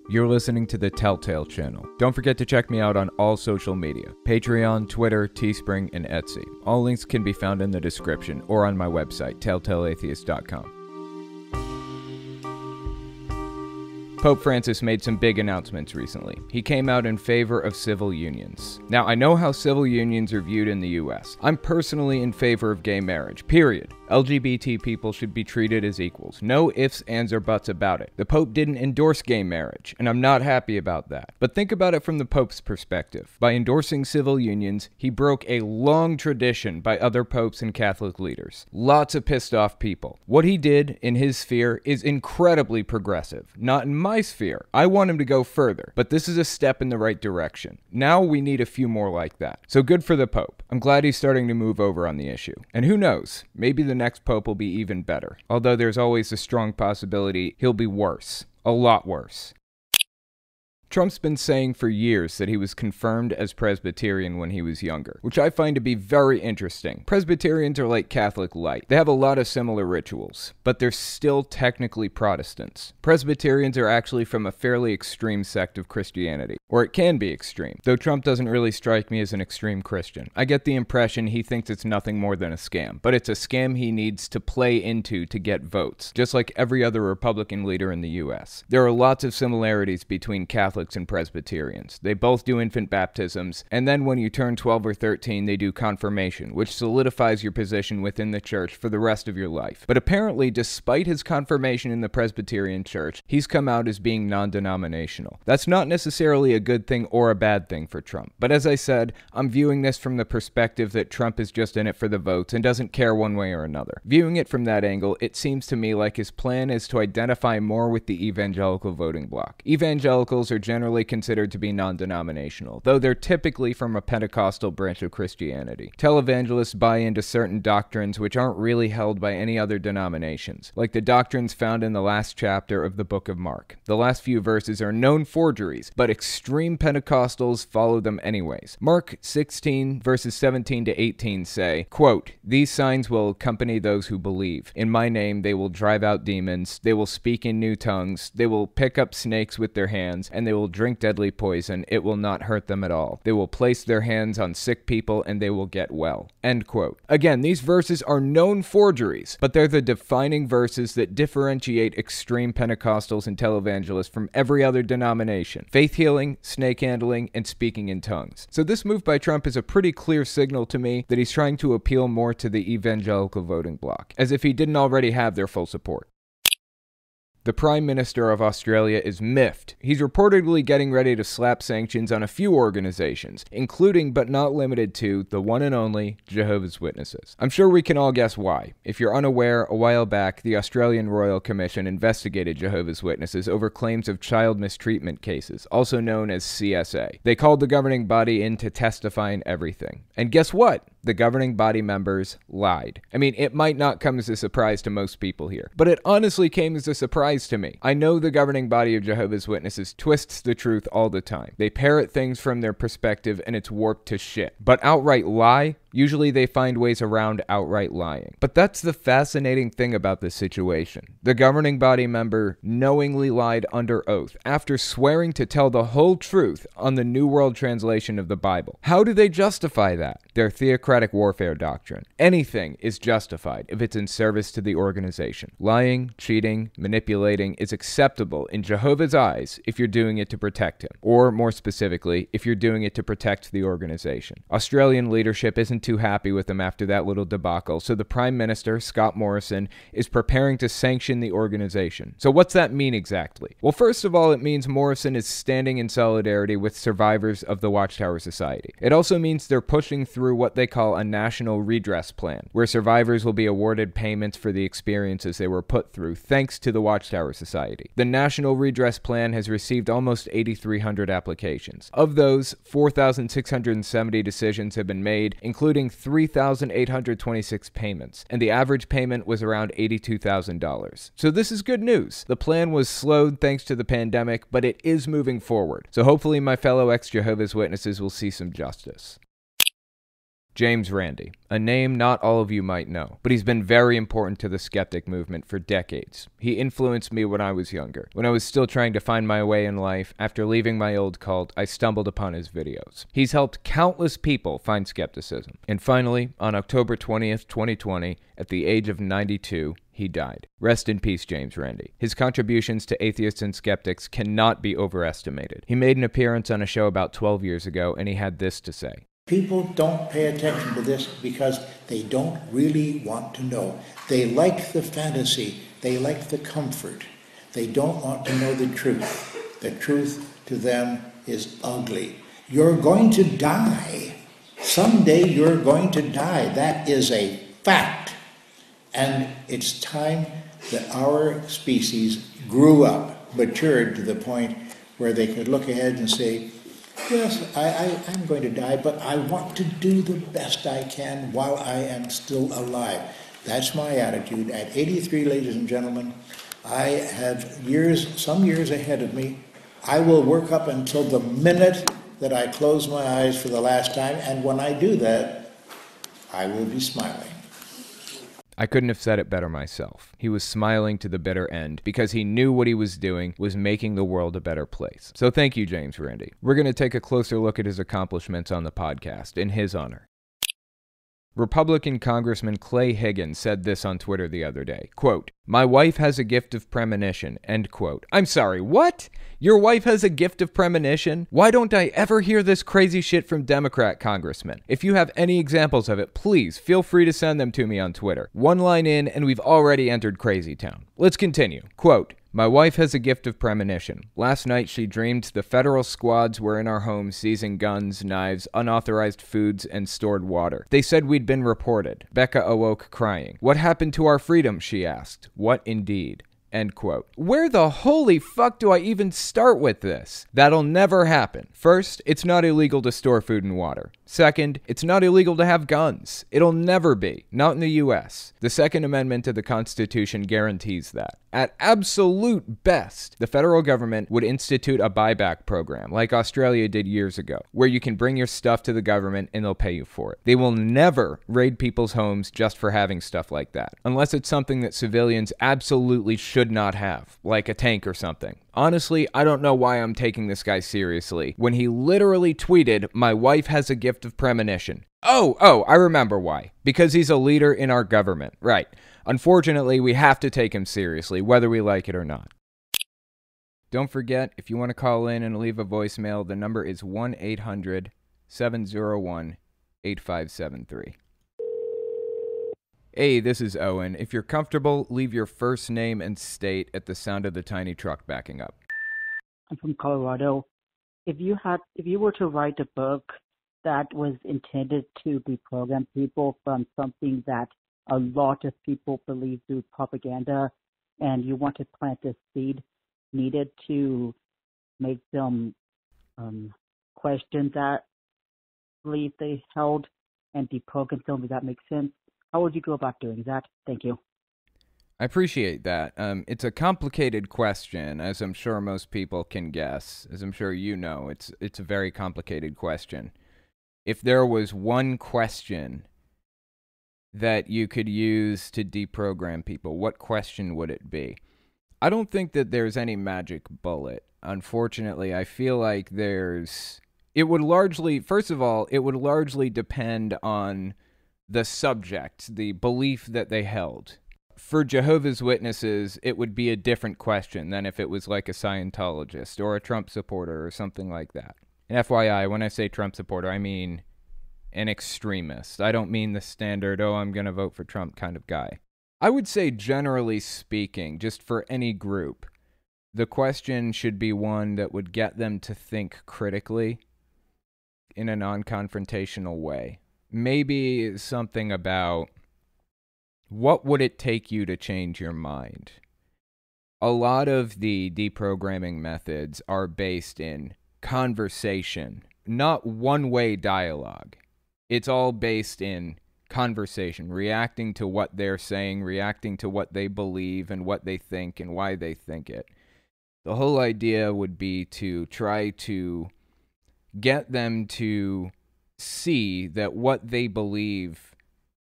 You're listening to the Telltale Channel. Don't forget to check me out on all social media: Patreon, Twitter, Teespring, and Etsy. All links can be found in the description or on my website, telltaleatheist.com. Pope Francis made some big announcements recently. He came out in favor of civil unions. Now, I know how civil unions are viewed in the US. I'm personally in favor of gay marriage, period. LGBT people should be treated as equals. No ifs, ands, or buts about it. The Pope didn't endorse gay marriage, and I'm not happy about that. But think about it from the Pope's perspective. By endorsing civil unions, he broke a long tradition by other popes and Catholic leaders. Lots of pissed off people. What he did in his sphere is incredibly progressive. Not in my sphere. I want him to go further, but this is a step in the right direction. Now we need a few more like that. So good for the Pope. I'm glad he's starting to move over on the issue. And who knows, maybe the next Pope will be even better. Although there's always a strong possibility he'll be worse. A lot worse. Trump's been saying for years that he was confirmed as Presbyterian when he was younger, which I find to be very interesting. Presbyterians are like Catholic light. They have a lot of similar rituals, but they're still technically Protestants. Presbyterians are actually from a fairly extreme sect of Christianity, or it can be extreme, though Trump doesn't really strike me as an extreme Christian. I get the impression he thinks it's nothing more than a scam, but it's a scam he needs to play into to get votes, just like every other Republican leader in the US. There are lots of similarities between Catholics and Presbyterians. They both do infant baptisms, and then when you turn 12 or 13, they do confirmation, which solidifies your position within the church for the rest of your life. But apparently, despite his confirmation in the Presbyterian church, he's come out as being non-denominational. That's not necessarily a good thing or a bad thing for Trump. But as I said, I'm viewing this from the perspective that Trump is just in it for the votes and doesn't care one way or another. Viewing it from that angle, it seems to me like his plan is to identify more with the evangelical voting bloc. Evangelicals are generally considered to be non-denominational, though they're typically from a Pentecostal branch of Christianity. Televangelists buy into certain doctrines which aren't really held by any other denominations, like the doctrines found in the last chapter of the book of Mark. The last few verses are known forgeries, but extreme Pentecostals follow them anyways. Mark 16, verses 17 to 18 say, quote, "These signs will accompany those who believe. In my name they will drive out demons, they will speak in new tongues, they will pick up snakes with their hands, and they will drink deadly poison. It will not hurt them at all. They will place their hands on sick people and they will get well." End quote. Again, these verses are known forgeries, but they're the defining verses that differentiate extreme Pentecostals and televangelists from every other denomination: faith healing, snake handling, and speaking in tongues. So this move by Trump is a pretty clear signal to me that he's trying to appeal more to the evangelical voting bloc, as if he didn't already have their full support. The Prime Minister of Australia is miffed. He's reportedly getting ready to slap sanctions on a few organizations, including but not limited to the one and only Jehovah's Witnesses. I'm sure we can all guess why. If you're unaware, a while back, the Australian Royal Commission investigated Jehovah's Witnesses over claims of child mistreatment cases, also known as CSA. They called the governing body in to testify in everything. And guess what? The governing body members lied. I mean, it might not come as a surprise to most people here, but it honestly came as a surprise to me. I know the governing body of Jehovah's Witnesses twists the truth all the time. They parrot things from their perspective and it's warped to shit. But outright lie? Usually they find ways around outright lying. But that's the fascinating thing about this situation. The governing body member knowingly lied under oath after swearing to tell the whole truth on the New World Translation of the Bible. How do they justify that? Their theocratic warfare doctrine. Anything is justified if it's in service to the organization. Lying, cheating, manipulating is acceptable in Jehovah's eyes if you're doing it to protect him. Or more specifically, if you're doing it to protect the organization. Australian leadership isn't too happy with him after that little debacle, so the Prime Minister, Scott Morrison, is preparing to sanction the organization. So what's that mean exactly? Well, first of all, it means Morrison is standing in solidarity with survivors of the Watchtower Society. It also means they're pushing through what they call a national redress plan, where survivors will be awarded payments for the experiences they were put through thanks to the Watchtower Society. The national redress plan has received almost 8,300 applications. Of those, 4,670 decisions have been made, including 3,826 payments, and the average payment was around $82,000. So this is good news. The plan was slowed thanks to the pandemic, but it is moving forward. So hopefully my fellow ex-Jehovah's Witnesses will see some justice. James Randi, a name not all of you might know, but he's been very important to the skeptic movement for decades. He influenced me when I was younger. When I was still trying to find my way in life, after leaving my old cult, I stumbled upon his videos. He's helped countless people find skepticism. And finally, on October 20th, 2020, at the age of 92, he died. Rest in peace, James Randi. His contributions to atheists and skeptics cannot be overestimated. He made an appearance on a show about 12 years ago, and he had this to say. People don't pay attention to this because they don't really want to know. They like the fantasy. They like the comfort. They don't want to know the truth. The truth to them is ugly. You're going to die. Someday you're going to die. That is a fact. And it's time that our species grew up, matured to the point where they could look ahead and say, yes, I'm going to die, but I want to do the best I can while I am still alive. That's my attitude. At 83, ladies and gentlemen, I have some years ahead of me. I will work up until the minute that I close my eyes for the last time, and when I do that, I will be smiling. I couldn't have said it better myself. He was smiling to the bitter end because he knew what he was doing was making the world a better place. So thank you, James Randi. We're going to take a closer look at his accomplishments on the podcast in his honor. Republican Congressman Clay Higgins said this on Twitter the other day, quote, "My wife has a gift of premonition," end quote. I'm sorry, what? Your wife has a gift of premonition? Why don't I ever hear this crazy shit from Democrat congressmen? If you have any examples of it, please feel free to send them to me on Twitter. One line in, and we've already entered Crazy Town. Let's continue. Quote, "My wife has a gift of premonition. Last night she dreamed the federal squads were in our home seizing guns, knives, unauthorized foods, and stored water. They said we'd been reported. Becca awoke crying. What happened to our freedom, she asked. What indeed?" End quote. Where the holy fuck do I even start with this? That'll never happen. First, it's not illegal to store food and water. Second, it's not illegal to have guns. It'll never be. Not in the U.S. The Second Amendment to the Constitution guarantees that. At absolute best, the federal government would institute a buyback program, like Australia did years ago, where you can bring your stuff to the government and they'll pay you for it. They will never raid people's homes just for having stuff like that, unless it's something that civilians absolutely should not have, like a tank or something. Honestly, I don't know why I'm taking this guy seriously, when he literally tweeted, "My wife has a gift of premonition." Oh, I remember why. Because he's a leader in our government. Right. Unfortunately, we have to take him seriously, whether we like it or not. Don't forget, if you want to call in and leave a voicemail, the number is 1-800-701-8573. Hey, this is Owen. If you're comfortable, leave your first name and state at the sound of the tiny truck backing up. I'm from Colorado. If you were to write a book that was intended to deprogram people from something that a lot of people believe through propaganda, and you want to plant a seed needed to make them question that belief they held and deprogram them, does that make sense? How would you go about doing that? Thank you. I appreciate that. It's a complicated question, as I'm sure most people can guess. As I'm sure you know, it's a very complicated question. If there was one question that you could use to deprogram people, what question would it be? I don't think that there's any magic bullet. Unfortunately, I feel like it would largely depend on the subject, the belief that they held. For Jehovah's Witnesses, it would be a different question than if it was like a Scientologist or a Trump supporter or something like that. And FYI, when I say Trump supporter, I mean an extremist. I don't mean the standard, I'm going to vote for Trump kind of guy. I would say, generally speaking, just for any group, the question should be one that would get them to think critically in a non-confrontational way. Maybe something about, what would it take you to change your mind? A lot of the deprogramming methods are based in conversation, not one-way dialogue. It's all based in conversation, reacting to what they're saying, reacting to what they believe and what they think and why they think it. The whole idea would be to try to get them to see that what they believe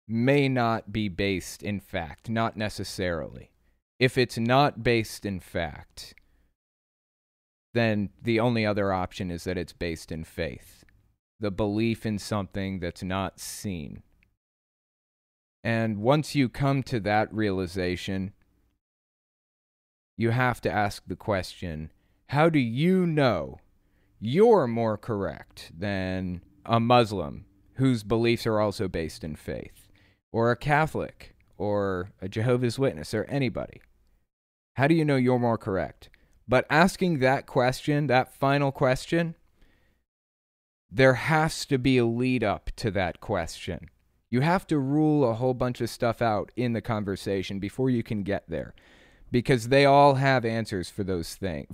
may not be based in fact, not necessarily. If it's not based in fact, then the only other option is that it's based in faith, the belief in something that's not seen. And once you come to that realization, you have to ask the question, how do you know you're more correct than a Muslim whose beliefs are also based in faith, or a Catholic, or a Jehovah's Witness, or anybody? How do you know you're more correct? But asking that question, that final question, there has to be a lead up to that question. You have to rule a whole bunch of stuff out in the conversation before you can get there. Because they all have answers for those things.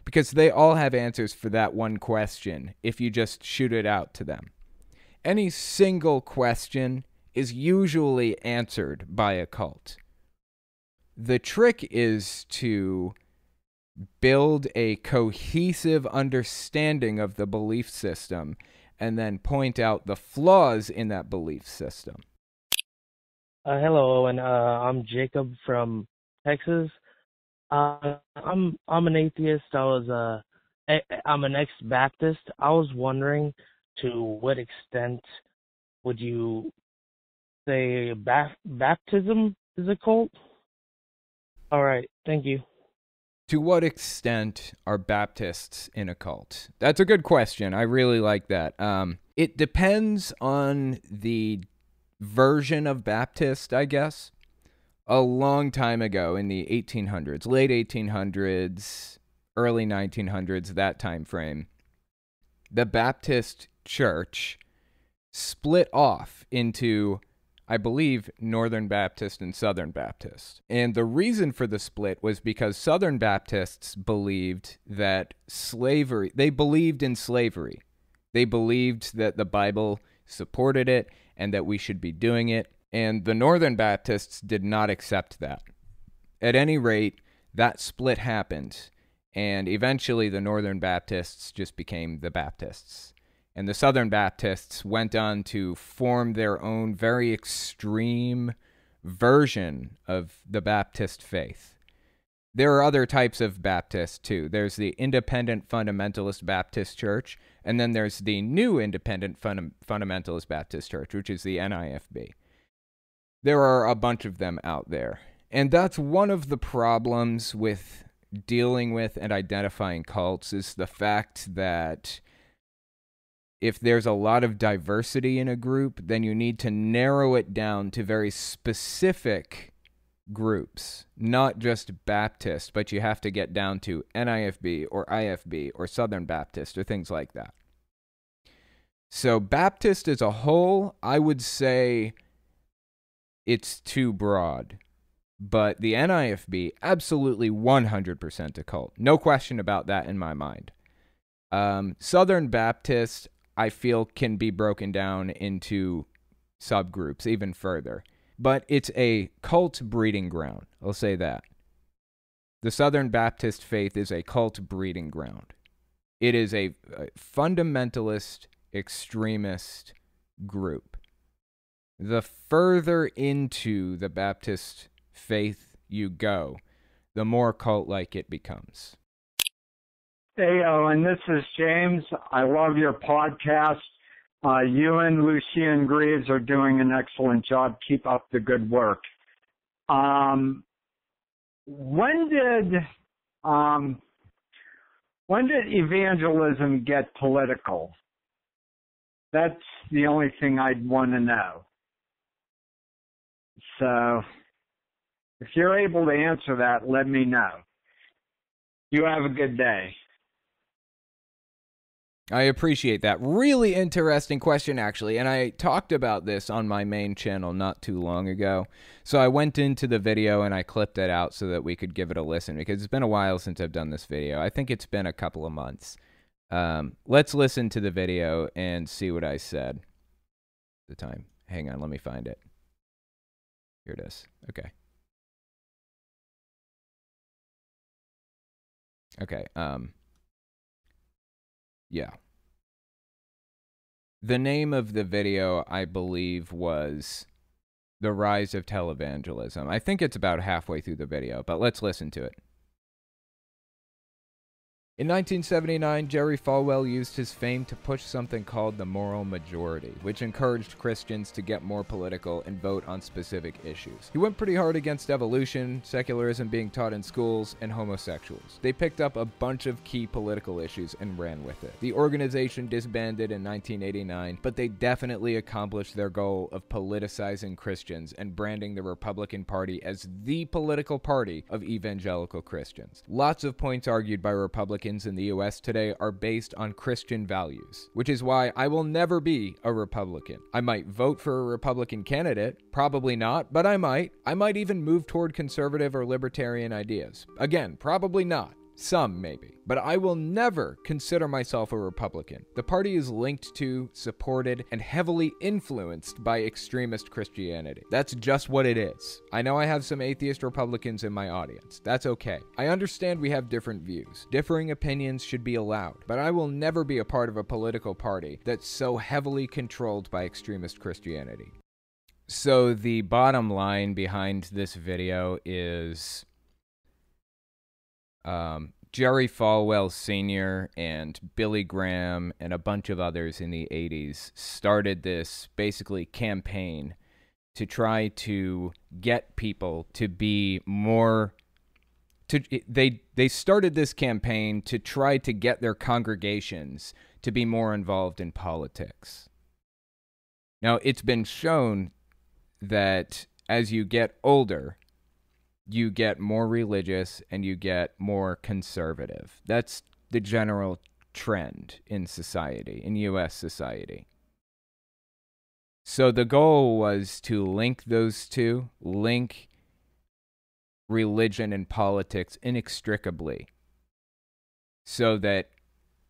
Because they all have answers for that one question if you just shoot it out to them. Any single question is usually answered by a cult. The trick is to build a cohesive understanding of the belief system and then point out the flaws in that belief system. Hello, Owen. I'm Jacob from Texas. I'm an atheist. I'm an ex-Baptist. I was wondering, to what extent would you say baptism is a cult? All right, thank you. To what extent are Baptists in a cult? That's a good question. I really like that. It depends on the version of Baptist, I guess. A long time ago in the 1800s, late 1800s, early 1900s, that time frame, the Baptist church split off into, I believe, Northern Baptist and Southern Baptist. And the reason for the split was because Southern Baptists believed that they believed in slavery. They believed that the Bible supported it and that we should be doing it. And the Northern Baptists did not accept that. At any rate, that split happened, and eventually the Northern Baptists just became the Baptists. And the Southern Baptists went on to form their own very extreme version of the Baptist faith. There are other types of Baptists, too. There's the Independent Fundamentalist Baptist Church, and then there's the New Independent Fundamentalist Baptist Church, which is the NIFB. There are a bunch of them out there. And that's one of the problems with dealing with and identifying cults, is the fact that if there's a lot of diversity in a group, then you need to narrow it down to very specific groups, not just Baptist, but you have to get down to NIFB or IFB or Southern Baptist or things like that. So Baptist as a whole, I would say it's too broad. But the NIFB, absolutely 100% a cult. No question about that in my mind. Southern Baptist, I feel, can be broken down into subgroups even further. But it's a cult breeding ground. I'll say that. The Southern Baptist faith is a cult breeding ground. It is a fundamentalist, extremist group. The further into the Baptist faith you go, the more cult-like it becomes. Hey, Owen, this is James. I love your podcast. You and Lucien Greaves are doing an excellent job. Keep up the good work. When did evangelism get political? That's the only thing I'd want to know. So if you're able to answer that, let me know. You have a good day. I appreciate that. Really interesting question, actually. And I talked about this on my main channel not too long ago. So I went into the video and I clipped it out so that we could give it a listen, because it's been a while since I've done this video. I think it's been a couple of months. Let's listen to the video and see what I said at the time. Hang on, let me find it. Here it is. Okay. Okay, yeah. The name of the video, I believe, was The Rise of Televangelism. I think it's about halfway through the video, but let's listen to it. In 1979, Jerry Falwell used his fame to push something called the moral majority, which encouraged Christians to get more political and vote on specific issues. He went pretty hard against evolution, secularism being taught in schools, and homosexuals. They picked up a bunch of key political issues and ran with it. The organization disbanded in 1989, but they definitely accomplished their goal of politicizing Christians and branding the Republican Party as the political party of evangelical Christians. Lots of points argued by Republicans in the US today are based on Christian values, which is why I will never be a Republican. I might vote for a Republican candidate, probably not, but I might. I might even move toward conservative or libertarian ideas. Again, probably not. Some, maybe. But I will never consider myself a Republican. The party is linked to, supported, and heavily influenced by extremist Christianity. That's just what it is. I know I have some atheist Republicans in my audience. That's okay. I understand we have different views. Differing opinions should be allowed. But I will never be a part of a political party that's so heavily controlled by extremist Christianity. So the bottom line behind this video is Jerry Falwell Sr. and Billy Graham and a bunch of others in the 80s started this basically campaign to try to get people to be more they started this campaign to try to get their congregations to be more involved in politics. Now, it's been shown that as you get older, you get more religious and you get more conservative. That's the general trend in society, in U.S. society. So the goal was to link those two, link religion and politics inextricably, so that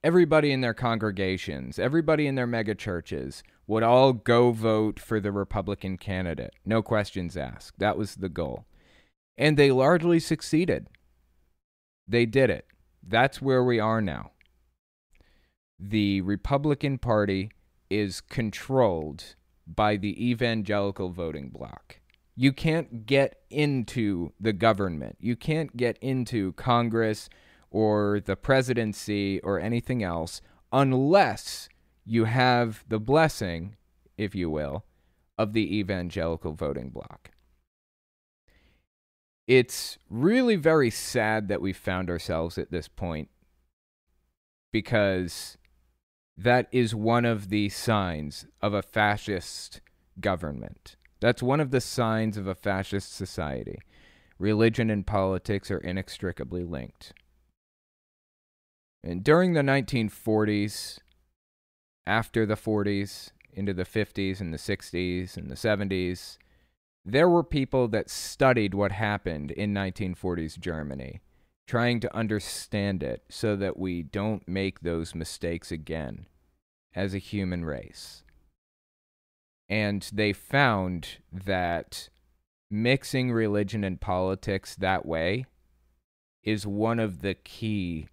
everybody in their congregations, everybody in their megachurches would all go vote for the Republican candidate. No questions asked. That was the goal. And they largely succeeded. They did it. That's where we are now. The Republican Party is controlled by the evangelical voting bloc. You can't get into the government. You can't get into Congress or the presidency or anything else unless you have the blessing, if you will, of the evangelical voting bloc. It's really very sad that we found ourselves at this point, because that is one of the signs of a fascist government. That's one of the signs of a fascist society. Religion and politics are inextricably linked. And during the 1940s, after the 40s, into the 50s and the 60s and the 70s, there were people that studied what happened in 1940s Germany, trying to understand it so that we don't make those mistakes again as a human race. And they found that mixing religion and politics that way is one of the keys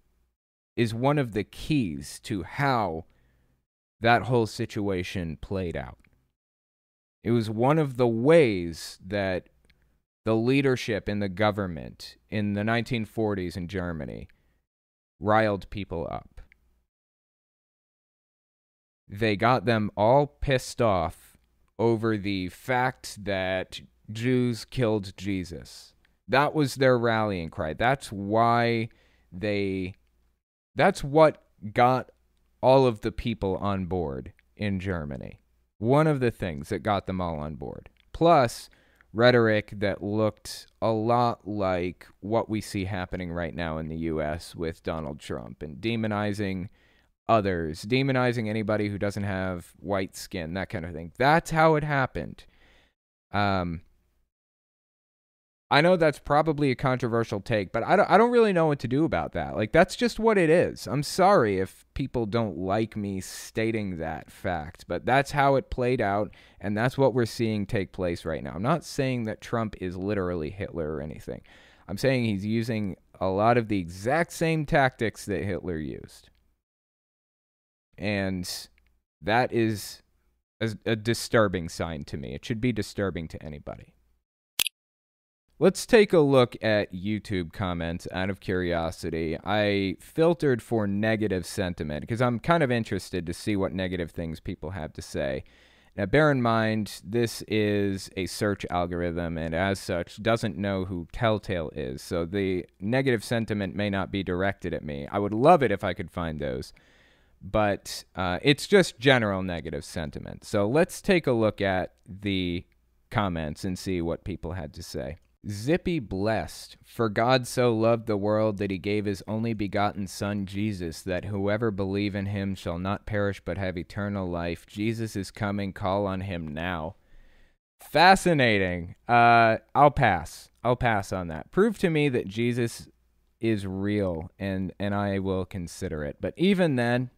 to how that whole situation played out. It was one of the ways that the leadership in the government in the 1940s in Germany riled people up. They got them all pissed off over the fact that Jews killed Jesus. That was their rallying cry. That's what got all of the people on board in Germany. One of the things that got them all on board. Plus, rhetoric that looked a lot like what we see happening right now in the U.S. with Donald Trump and demonizing others, demonizing anybody who doesn't have white skin, that kind of thing. That's how it happened. I know that's probably a controversial take, but I don't really know what to do about that. Like, that's just what it is. I'm sorry if people don't like me stating that fact, but that's how it played out, and that's what we're seeing take place right now. I'm not saying that Trump is literally Hitler or anything. I'm saying he's using a lot of the exact same tactics that Hitler used. And That is a disturbing sign to me. It should be disturbing to anybody. Let's take a look at YouTube comments out of curiosity. I filtered for negative sentiment because I'm kind of interested to see what negative things people have to say. Now, bear in mind, this is a search algorithm, and as such, doesn't know who Telltale is, so the negative sentiment may not be directed at me. I would love it if I could find those, but it's just general negative sentiment. So let's take a look at the comments and see what people had to say. Zippy blessed, for God so loved the world that he gave his only begotten Son, Jesus, that whoever believe in him shall not perish but have eternal life. Jesus is coming, call on him now. Fascinating. I'll pass on that. Prove to me that Jesus is real, and I will consider it. But even then,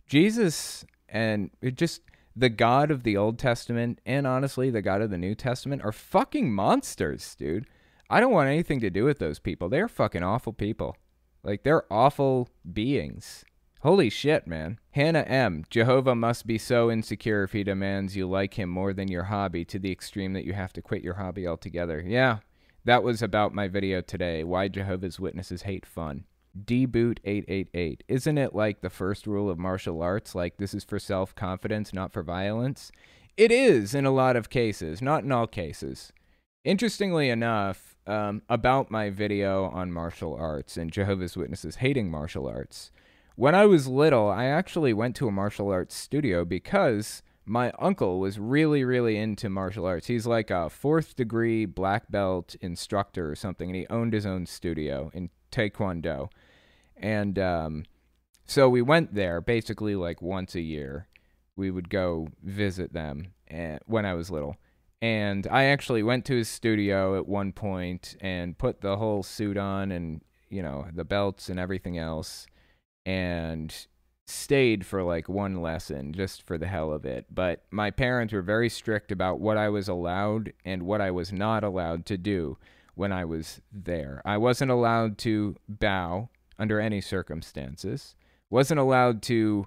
Jesus and just the God of the Old Testament and honestly the God of the New Testament are fucking monsters, dude. I don't want anything to do with those people. They're fucking awful people. Like, they're awful beings. Holy shit, man. Hannah M. Jehovah must be so insecure if he demands you like him more than your hobby to the extreme that you have to quit your hobby altogether. Yeah, that was about my video today. Why Jehovah's Witnesses hate fun. Dboot888. Isn't it like the first rule of martial arts? Like, this is for self-confidence, not for violence? It is in a lot of cases, not in all cases. Interestingly enough, about my video on martial arts and Jehovah's Witnesses hating martial arts, when I was little, I actually went to a martial arts studio because my uncle was really, really into martial arts. He's like a 4th degree black belt instructor or something, and he owned his own studio in Taekwondo. And so we went there basically like once a year. We would go visit them when I was little. And I actually went to his studio at one point and put the whole suit on and, you know, the belts and everything else, and stayed for like one lesson just for the hell of it. But my parents were very strict about what I was allowed and what I was not allowed to do when I was there. I wasn't allowed to bow under any circumstances. Wasn't allowed to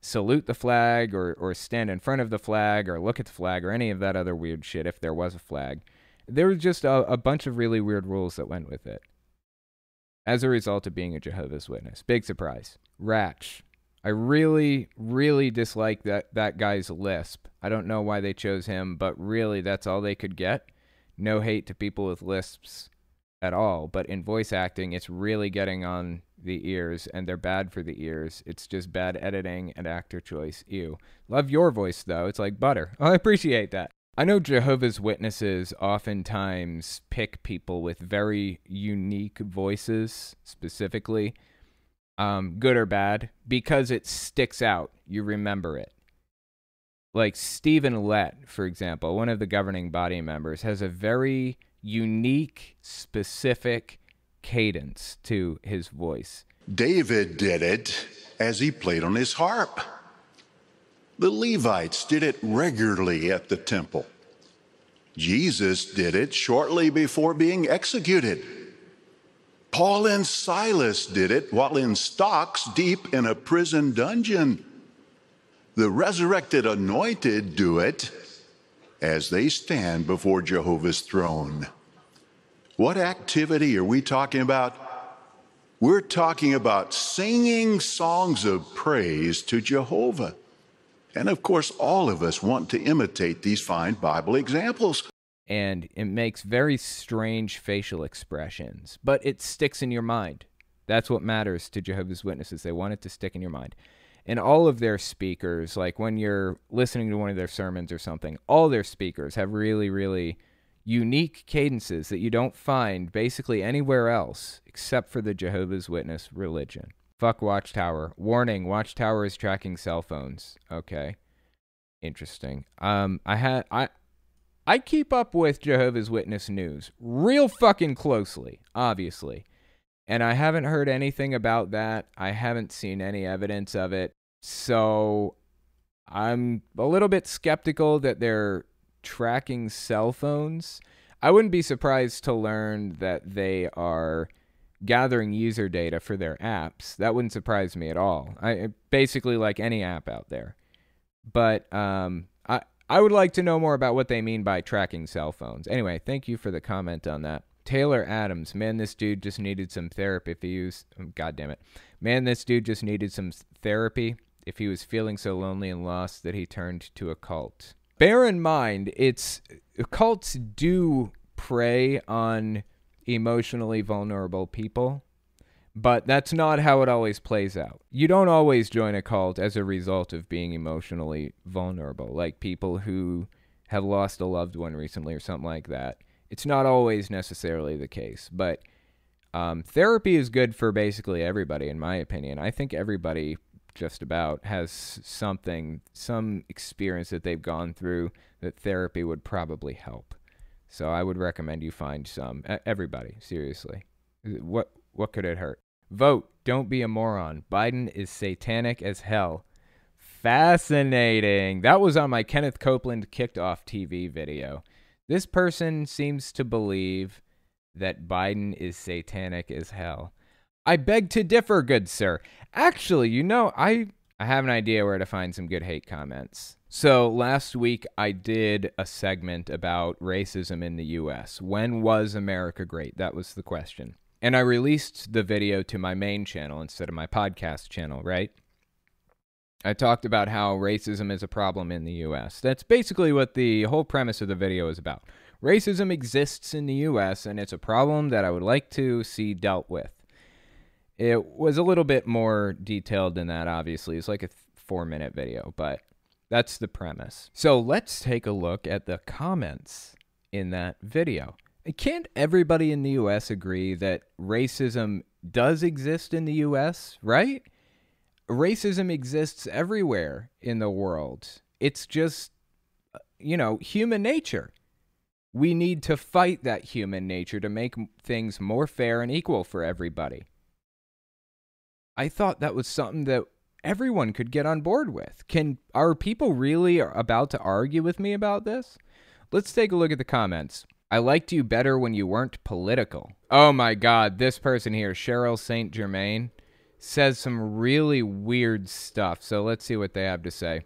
salute the flag or stand in front of the flag or look at the flag or any of that other weird shit if there was a flag. There was just a bunch of really weird rules that went with it as a result of being a Jehovah's Witness. Big surprise. Ratch. I really, really dislike that guy's lisp. I don't know why they chose him, but really that's all they could get. No hate to people with lisps at all, but in voice acting, it's really getting on the ears, and they're bad for the ears. It's just bad editing and actor choice. Ew. Love your voice, though. It's like butter. I appreciate that. I know Jehovah's Witnesses oftentimes pick people with very unique voices, specifically, good or bad, because it sticks out. You remember it. Like Stephen Lett, for example, one of the governing body members, has a very unique, specific cadence to his voice. David did it as he played on his harp. The Levites did it regularly at the temple. Jesus did it shortly before being executed. Paul and Silas did it while in stocks deep in a prison dungeon. The resurrected anointed do it as they stand before Jehovah's throne. What activity are we talking about? We're talking about singing songs of praise to Jehovah. And of course, all of us want to imitate these fine Bible examples. And it makes very strange facial expressions, but it sticks in your mind. That's what matters to Jehovah's Witnesses. They want it to stick in your mind. And all of their speakers, like when you're listening to one of their sermons or something, all their speakers have really, really unique cadences that you don't find basically anywhere else except for the Jehovah's Witness religion. Fuck Watchtower. Warning, Watchtower is tracking cell phones. Okay. Interesting. I keep up with Jehovah's Witness news real fucking closely, obviously. And I haven't heard anything about that. I haven't seen any evidence of it. So I'm a little bit skeptical that they're tracking cell phones. I wouldn't be surprised to learn that they are gathering user data for their apps. That wouldn't surprise me at all. Basically like any app out there. But I would like to know more about what they mean by tracking cell phones. Anyway, thank you for the comment on that. Taylor Adams, man, this dude just needed some therapy if he was... God damn it. Man, this dude just needed some therapy if he was feeling so lonely and lost that he turned to a cult. Bear in mind, cults do prey on emotionally vulnerable people, but that's not how it always plays out. You don't always join a cult as a result of being emotionally vulnerable, like people who have lost a loved one recently or something like that. It's not always necessarily the case, but therapy is good for basically everybody, in my opinion. I think everybody just about has some experience that they've gone through that therapy would probably help. So I would recommend you find some. Everybody, seriously. What could it hurt? Vote. Don't be a moron. Biden is satanic as hell. Fascinating. That was on my Kenneth Copeland Kicked Off TV video. This person seems to believe that Biden is satanic as hell. I beg to differ, good sir. Actually, I have an idea where to find some good hate comments. So last week I did a segment about racism in the U.S. When was America great? That was the question. And I released the video to my main channel instead of my podcast channel, right? I talked about how racism is a problem in the U.S. That's basically what the whole premise of the video is about. Racism exists in the U.S., and it's a problem that I would like to see dealt with. It was a little bit more detailed than that, obviously. It's like a 4-minute video, but that's the premise. So let's take a look at the comments in that video. Can't everybody in the U.S. agree that racism does exist in the U.S., right? Racism exists everywhere in the world. It's just, human nature. We need to fight that human nature to make things more fair and equal for everybody. I thought that was something that everyone could get on board with. Are people really about to argue with me about this? Let's take a look at the comments. I liked you better when you weren't political. Oh my God, this person here, Cheryl St. Germain, says some really weird stuff. So let's see what they have to say.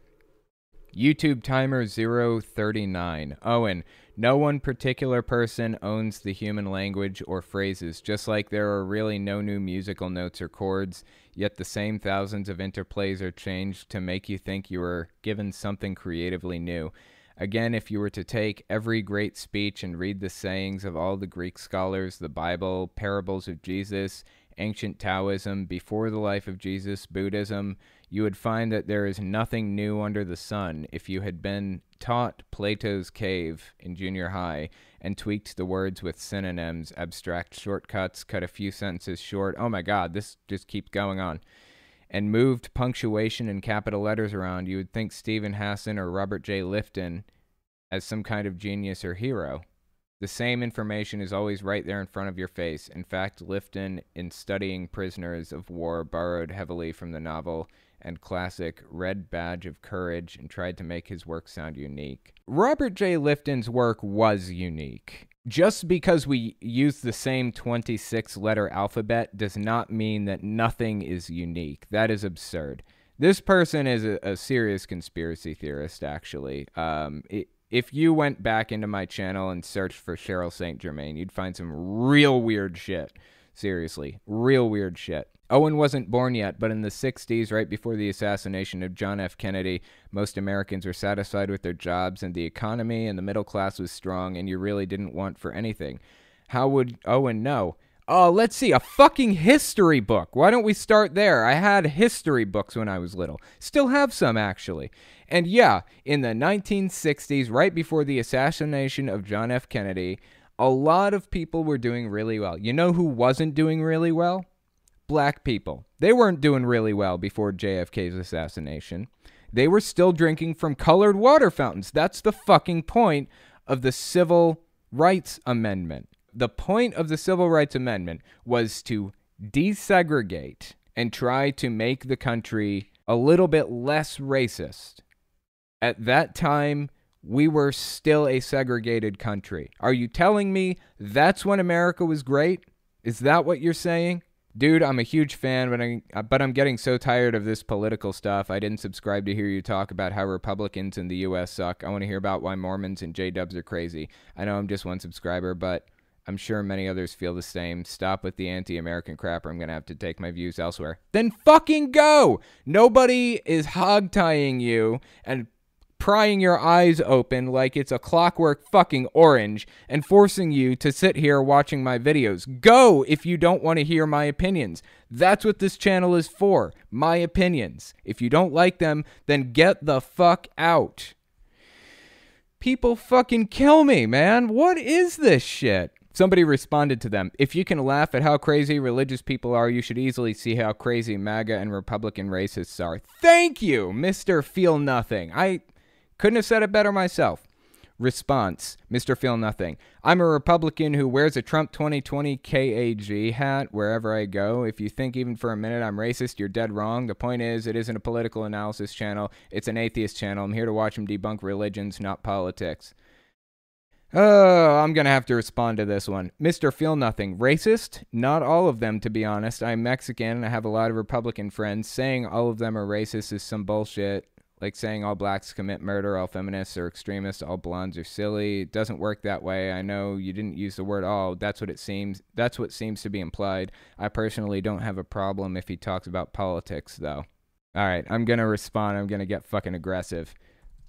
YouTube timer 039. Owen, no one particular person owns the human language or phrases, just like there are really no new musical notes or chords, yet the same thousands of interplays are changed to make you think you were given something creatively new. Again, if you were to take every great speech and read the sayings of all the Greek scholars, the Bible, parables of Jesus, ancient Taoism, before the life of Jesus, Buddhism, you would find that there is nothing new under the sun. If you had been taught Plato's Cave in junior high and tweaked the words with synonyms, abstract shortcuts, cut a few sentences short, oh my God, this just keeps going on, and moved punctuation and capital letters around, you would think Stephen Hassan or Robert J. Lifton as some kind of genius or hero. The same information is always right there in front of your face. In fact, Lifton, in studying prisoners of war, borrowed heavily from the novel and classic Red Badge of Courage and tried to make his work sound unique. Robert J. Lifton's work was unique. Just because we use the same 26-letter alphabet does not mean that nothing is unique. That is absurd. This person is a serious conspiracy theorist, actually. If you went back into my channel and searched for Cheryl St. Germain, you'd find some real weird shit. Seriously, real weird shit. Owen wasn't born yet, but in the 60s, right before the assassination of John F. Kennedy, most Americans were satisfied with their jobs and the economy, and the middle class was strong, and you really didn't want for anything. How would Owen know? Oh, let's see, a fucking history book. Why don't we start there? I had history books when I was little. Still have some, actually. And yeah, in the 1960s, right before the assassination of John F. Kennedy, a lot of people were doing really well. You know who wasn't doing really well? Black people. They weren't doing really well before JFK's assassination. They were still drinking from colored water fountains. That's the fucking point of the Civil Rights Amendment. The point of the Civil Rights Amendment was to desegregate and try to make the country a little bit less racist. At that time, we were still a segregated country. Are you telling me that's when America was great? Is that what you're saying? Dude, I'm a huge fan, but I'm getting so tired of this political stuff. I didn't subscribe to hear you talk about how Republicans in the U.S. suck. I want to hear about why Mormons and J-dubs are crazy. I know I'm just one subscriber, but I'm sure many others feel the same. Stop with the anti-American crap, or I'm going to have to take my views elsewhere. Then fucking go! Nobody is hog-tying you and prying your eyes open like it's a clockwork fucking orange and forcing you to sit here watching my videos. Go if you don't want to hear my opinions. That's what this channel is for. My opinions. If you don't like them, then get the fuck out. People fucking kill me, man. What is this shit? Somebody responded to them, if you can laugh at how crazy religious people are, you should easily see how crazy MAGA and Republican racists are. Thank you, Mr. Feel Nothing. I couldn't have said it better myself. Response, Mr. Feel Nothing. I'm a Republican who wears a Trump 2020 KAG hat wherever I go. If you think even for a minute I'm racist, you're dead wrong. The point is, it isn't a political analysis channel. It's an atheist channel. I'm here to watch him debunk religions, not politics. Oh, I'm going to have to respond to this one. Mr. Feel Nothing. Racist? Not all of them, to be honest. I'm Mexican and I have a lot of Republican friends. Saying all of them are racist is some bullshit. Like saying all blacks commit murder, all feminists are extremists, all blondes are silly. It doesn't work that way. I know you didn't use the word all. That's what it seems. That's what seems to be implied. I personally don't have a problem if he talks about politics, though. All right, I'm going to respond. I'm going to get fucking aggressive.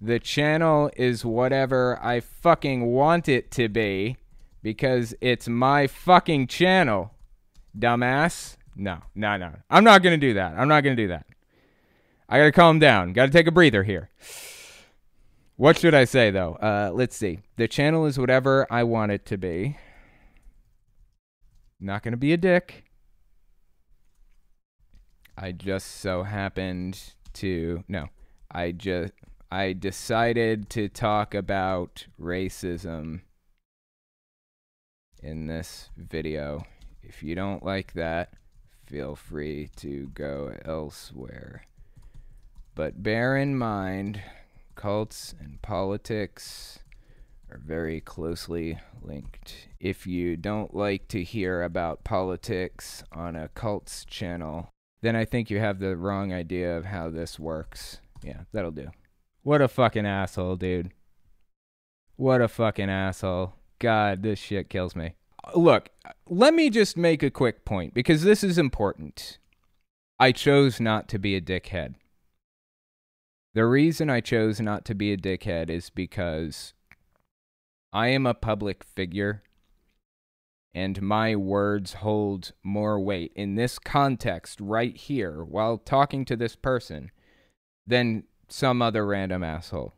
The channel is whatever I fucking want it to be because it's my fucking channel, dumbass. No. I'm not going to do that. I gotta calm down. Gotta take a breather here. What should I say, though? Let's see. The channel is whatever I want it to be. Not gonna be a dick. I just so happened to... No. I decided to talk about racism in this video. If you don't like that, feel free to go elsewhere. But bear in mind, cults and politics are very closely linked. If you don't like to hear about politics on a cults channel, then I think you have the wrong idea of how this works. Yeah, that'll do. What a fucking asshole, dude. What a fucking asshole. God, this shit kills me. Look, let me just make a quick point, because this is important. I chose not to be a dickhead. The reason I chose not to be a dickhead is because I am a public figure and my words hold more weight in this context right here while talking to this person than some other random asshole.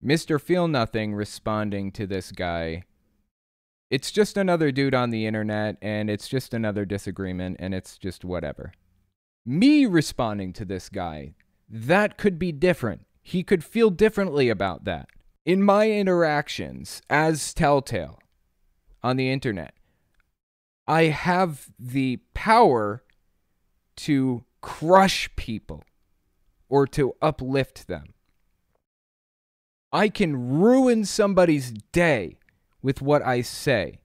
Mr. Feel Nothing responding to this guy, it's just another dude on the internet and it's just another disagreement and it's just whatever. Me responding to this guy, that could be different. He could feel differently about that. In my interactions as Telltale on the internet, I have the power to crush people or to uplift them. I can ruin somebody's day with what I say.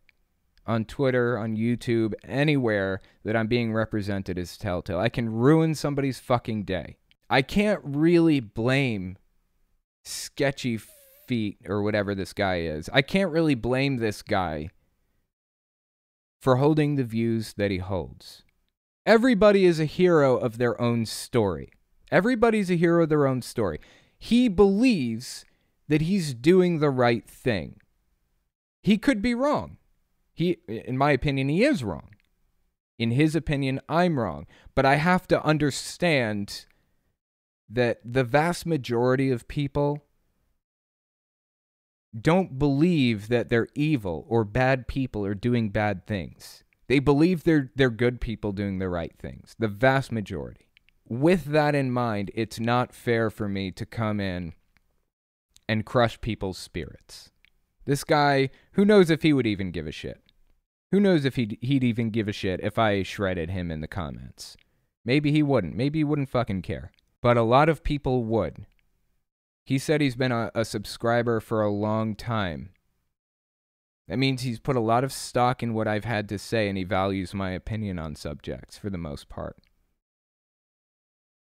On Twitter, on YouTube, anywhere that I'm being represented as Telltale. I can ruin somebody's fucking day. I can't really blame Sketchy Feet or whatever this guy is. I can't really blame this guy for holding the views that he holds. Everybody is a hero of their own story. Everybody's a hero of their own story. He believes that he's doing the right thing. He could be wrong. In my opinion, he is wrong. In his opinion, I'm wrong. But I have to understand that the vast majority of people don't believe that they're evil or bad people or doing bad things. They believe they're good people doing the right things. The vast majority. With that in mind, it's not fair for me to come in and crush people's spirits. This guy, who knows if he would even give a shit? Who knows if he'd even give a shit if I shredded him in the comments? Maybe he wouldn't. Maybe he wouldn't fucking care. But a lot of people would. He said he's been a subscriber for a long time. That means he's put a lot of stock in what I've had to say, and he values my opinion on subjects for the most part.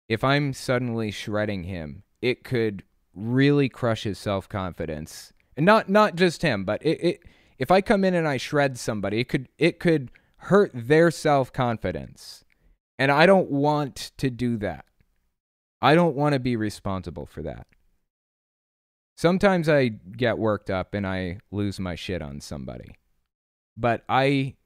If I'm suddenly shredding him, it could really crush his self-confidence. And not just him, but if I come in and I shred somebody, it could hurt their self-confidence. And I don't want to do that. I don't want to be responsible for that. Sometimes I get worked up and I lose my shit on somebody. But I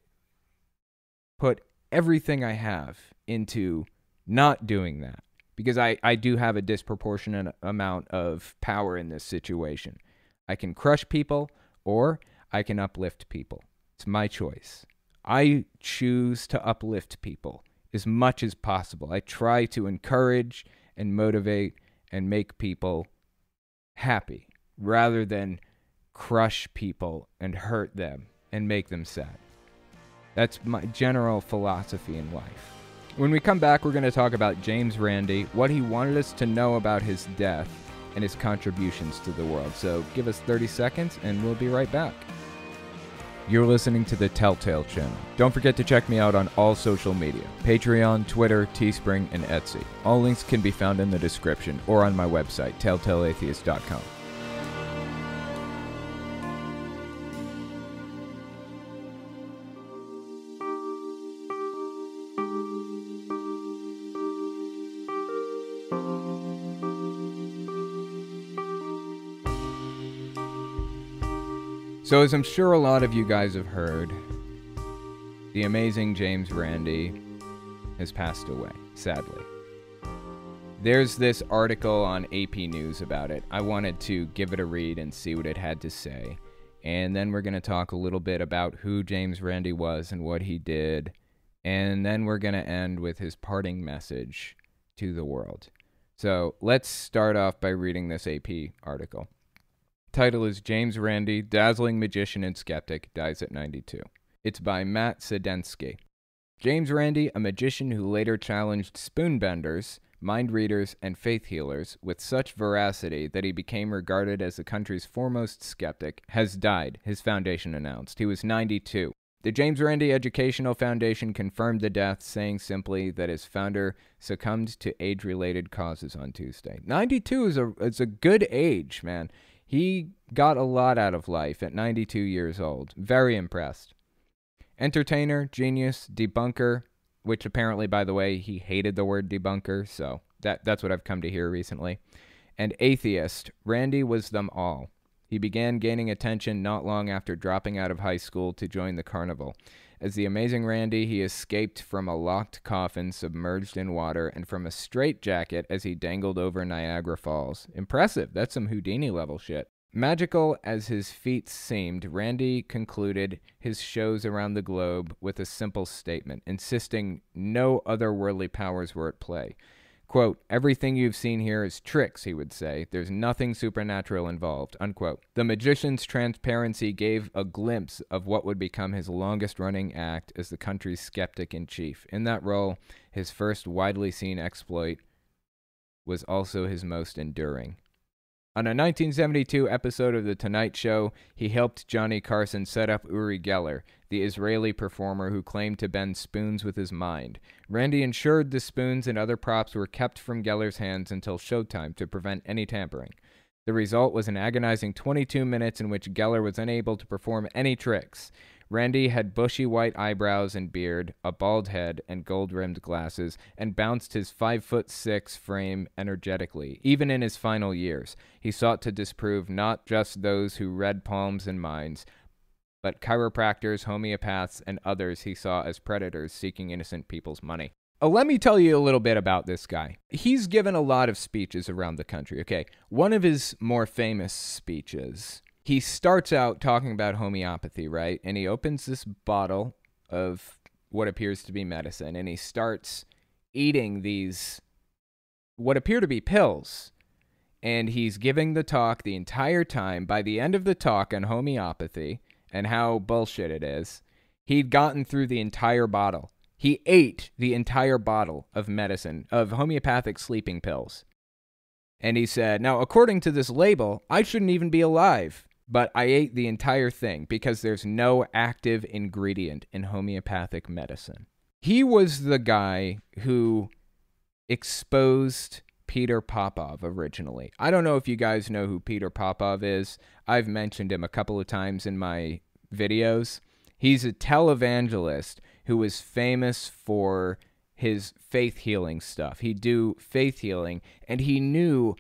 put everything I have into not doing that. Because I do have a disproportionate amount of power in this situation. I can crush people or I can uplift people. It's my choice. I choose to uplift people as much as possible. I try to encourage and motivate and make people happy rather than crush people and hurt them and make them sad. That's my general philosophy in life. When we come back, we're going to talk about James Randi, what he wanted us to know about his death, and his contributions to the world. So give us 30 seconds, and we'll be right back. You're listening to the Telltale Channel. Don't forget to check me out on all social media, Patreon, Twitter, Teespring, and Etsy. All links can be found in the description or on my website, telltaleatheist.com. So as I'm sure a lot of you guys have heard, the amazing James Randi has passed away, sadly. There's this article on AP News about it. I wanted to give it a read and see what it had to say. And then we're going to talk a little bit about who James Randi was and what he did. And then we're going to end with his parting message to the world. So let's start off by reading this AP article. Title is James Randi, Dazzling Magician and Skeptic, Dies at 92. It's by Matt Sedensky. James Randi, a magician who later challenged spoonbenders, mind readers, and faith healers with such veracity that he became regarded as the country's foremost skeptic, has died, his foundation announced. He was 92. The James Randi Educational Foundation confirmed the death, saying simply that his founder succumbed to age-related causes on Tuesday. 92 is a good age, man. He got a lot out of life at 92 years old. Very impressed. Entertainer, genius, debunker, which apparently, by the way, he hated the word debunker, so that's what I've come to hear recently. And atheist, Randi was them all. He began gaining attention not long after dropping out of high school to join the carnival. As the amazing Randi, he escaped from a locked coffin submerged in water and from a straitjacket as he dangled over Niagara Falls. Impressive. That's some Houdini level shit. Magical as his feats seemed, Randi concluded his shows around the globe with a simple statement, insisting no otherworldly powers were at play. Quote, everything you've seen here is tricks, he would say. There's nothing supernatural involved, unquote. The magician's transparency gave a glimpse of what would become his longest-running act as the country's skeptic-in-chief. In that role, his first widely seen exploit was also his most enduring. On a 1972 episode of The Tonight Show, he helped Johnny Carson set up Uri Geller, the Israeli performer who claimed to bend spoons with his mind. Randi ensured the spoons and other props were kept from Geller's hands until showtime to prevent any tampering. The result was an agonizing 22 minutes in which Geller was unable to perform any tricks. Randi had bushy white eyebrows and beard, a bald head, and gold-rimmed glasses, and bounced his 5'6" frame energetically. Even in his final years, he sought to disprove not just those who read palms and minds, but chiropractors, homeopaths, and others he saw as predators seeking innocent people's money. Let me tell you a little bit about this guy. He's given a lot of speeches around the country. Okay, one of his more famous speeches, he starts out talking about homeopathy, right? And he opens this bottle of what appears to be medicine, and he starts eating these, what appear to be pills. And he's giving the talk the entire time. By the end of the talk on homeopathy and how bullshit it is, he'd gotten through the entire bottle. He ate the entire bottle of medicine, of homeopathic sleeping pills. And he said, now, according to this label, I shouldn't even be alive. but I ate the entire thing because there's no active ingredient in homeopathic medicine. He was the guy who exposed Peter Popov originally. I don't know if you guys know who Peter Popov is. I've mentioned him a couple of times in my videos. He's a televangelist who was famous for his faith healing stuff. He'd do faith healing, and he knew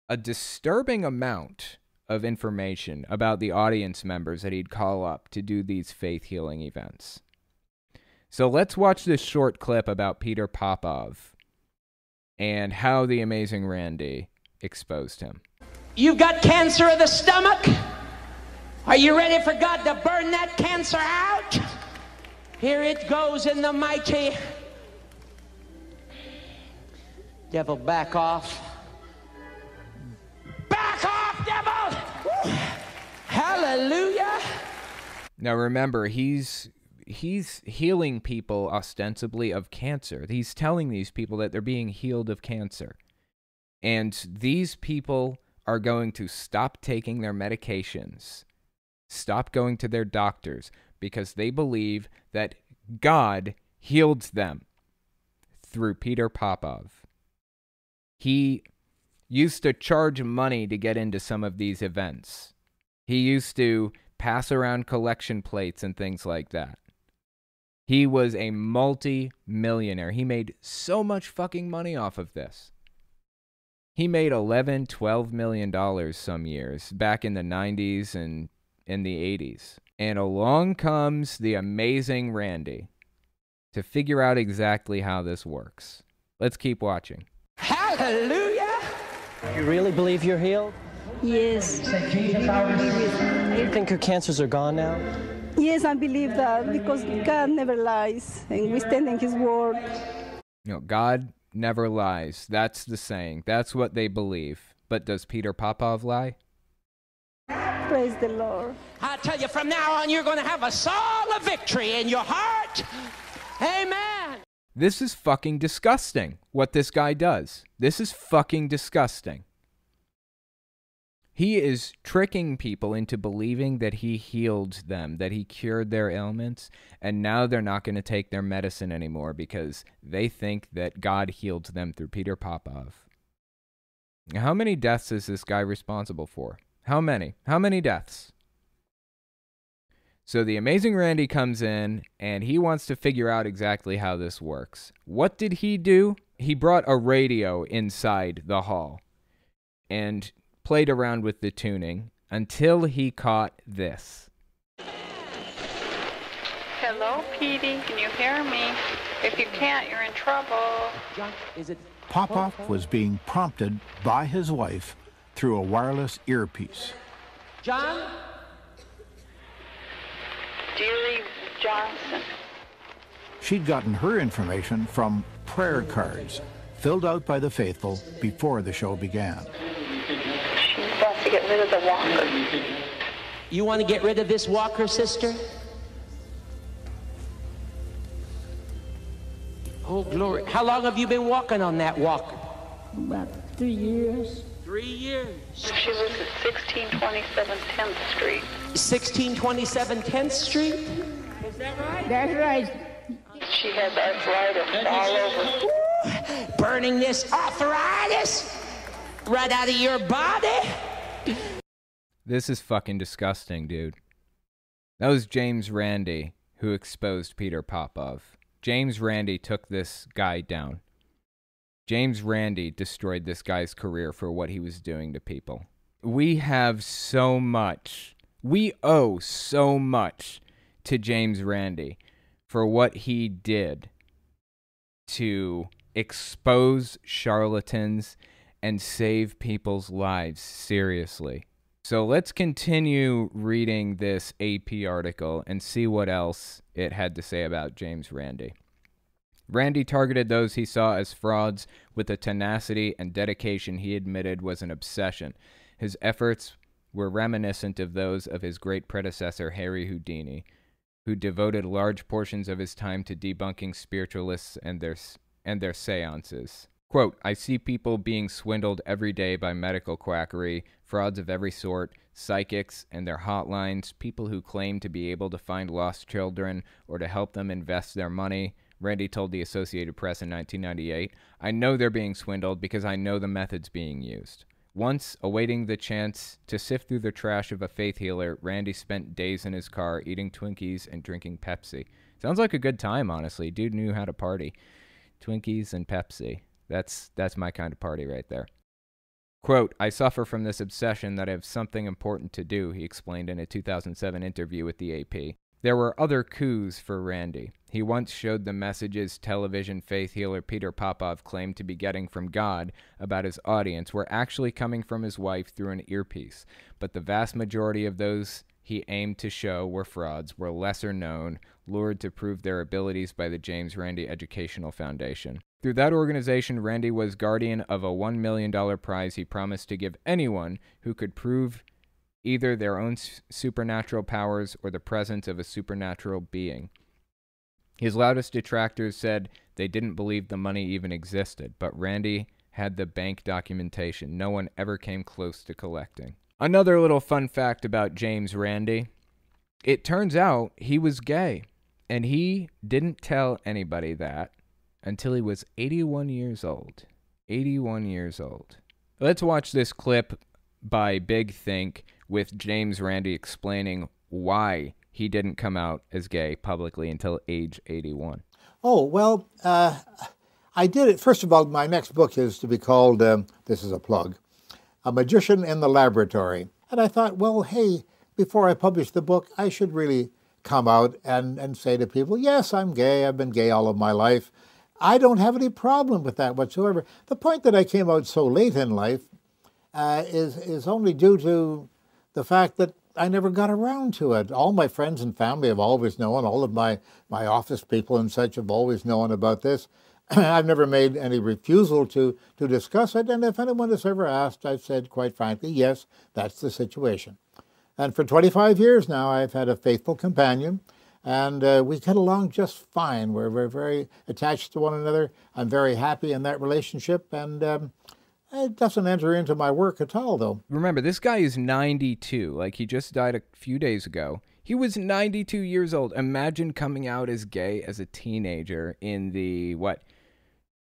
a disturbing amount of information about the audience members that he'd call up to do these faith healing events. So let's watch this short clip about Peter Popov and how the amazing Randi exposed him. You've got cancer of the stomach? Are you ready for God to burn that cancer out? Here it goes in the mighty. Devil, back off. Back off, devil! Woo. Hallelujah! Now remember, he's healing people ostensibly of cancer. He's telling these people that they're being healed of cancer. And these people are going to stop taking their medications, stop going to their doctors, because they believe that God healed them through Peter Popov. He used to charge money to get into some of these events. He used to pass around collection plates and things like that. He was a multi-millionaire. He made so much fucking money off of this. He made $11, $12 million some years, back in the 90s and in the 80s. And along comes the amazing Randi to figure out exactly how this works. Let's keep watching. Hallelujah! You really believe you're healed? Yes. You think your cancers are gone now? Yes, I believe that because God never lies and we stand in His word. You know, God never lies. That's the saying. That's what they believe. But does Peter Popov lie? Praise the Lord. I tell you, from now on, you're going to have a song of victory in your heart. Amen. This is fucking disgusting, what this guy does. This is fucking disgusting. He is tricking people into believing that he healed them, that he cured their ailments, and now they're not going to take their medicine anymore because they think that God healed them through Peter Popov. How many deaths is this guy responsible for? How many? How many deaths? So the amazing Randi comes in, and he wants to figure out exactly how this works. What did he do? He brought a radio inside the hall and played around with the tuning until he caught this. Hello, Petey. Can you hear me? If you can't, you're in trouble. John, is it Popov was being prompted by his wife through a wireless earpiece. John? Deary Johnson. She'd gotten her information from prayer cards filled out by the faithful before the show began. She wants to get rid of the walker. You want to get rid of this walker, sister? Oh, glory. How long have you been walking on that walker? About 3 years. 3 years. She lives at 1627 10th Street. 1627 10th Street? Is that right? That's right. She has arthritis all over. Burning this arthritis right out of your body? This is fucking disgusting, dude. That was James Randi who exposed Peter Popov. James Randi took this guy down. James Randi destroyed this guy's career for what he was doing to people. We have so much. We owe so much to James Randi for what he did to expose charlatans and save people's lives seriously. So let's continue reading this AP article and see what else it had to say about James Randi. Randi targeted those he saw as frauds with a tenacity and dedication he admitted was an obsession. His efforts were reminiscent of those of his great predecessor Harry Houdini, who devoted large portions of his time to debunking spiritualists and their seances. Quote, I see people being swindled every day by medical quackery, frauds of every sort, psychics and their hotlines, people who claim to be able to find lost children or to help them invest their money. Randi told the Associated Press in 1998, I know they're being swindled because I know the methods being used. Once, awaiting the chance to sift through the trash of a faith healer, Randi spent days in his car eating Twinkies and drinking Pepsi. Sounds like a good time, honestly. Dude knew how to party. Twinkies and Pepsi. That's my kind of party right there. Quote, I suffer from this obsession that I have something important to do, he explained in a 2007 interview with the AP. There were other coups for Randi. He once showed the messages television faith healer Peter Popov claimed to be getting from God about his audience were actually coming from his wife through an earpiece. But the vast majority of those he aimed to show were frauds, were lesser known, lured to prove their abilities by the James Randi Educational Foundation. Through that organization, Randi was guardian of a $1 million prize he promised to give anyone who could prove either their own supernatural powers or the presence of a supernatural being. His loudest detractors said they didn't believe the money even existed, but Randi had the bank documentation no one ever came close to collecting. Another little fun fact about James Randi. It turns out he was gay, and he didn't tell anybody that until he was 81 years old. 81 years old. Let's watch this clip by Big Think with James Randi explaining why he didn't come out as gay publicly until age 81. Oh, well, I did it. First of all, my next book is to be called, this is a plug, A Magician in the Laboratory. And I thought, well, hey, before I publish the book, I should really come out and say to people, yes, I'm gay. I've been gay all of my life. I don't have any problem with that whatsoever. The point that I came out so late in life is only due to the fact that I never got around to it. All my friends and family have always known. All of my office people and such have always known about this. I've never made any refusal to discuss it. And if anyone has ever asked, I've said, quite frankly, yes, that's the situation. And for 25 years now, I've had a faithful companion. And we get along just fine. We're very attached to one another. I'm very happy in that relationship. And it doesn't enter into my work at all, though. Remember, this guy is 92. Like, he just died a few days ago. He was 92 years old. Imagine coming out as gay as a teenager in the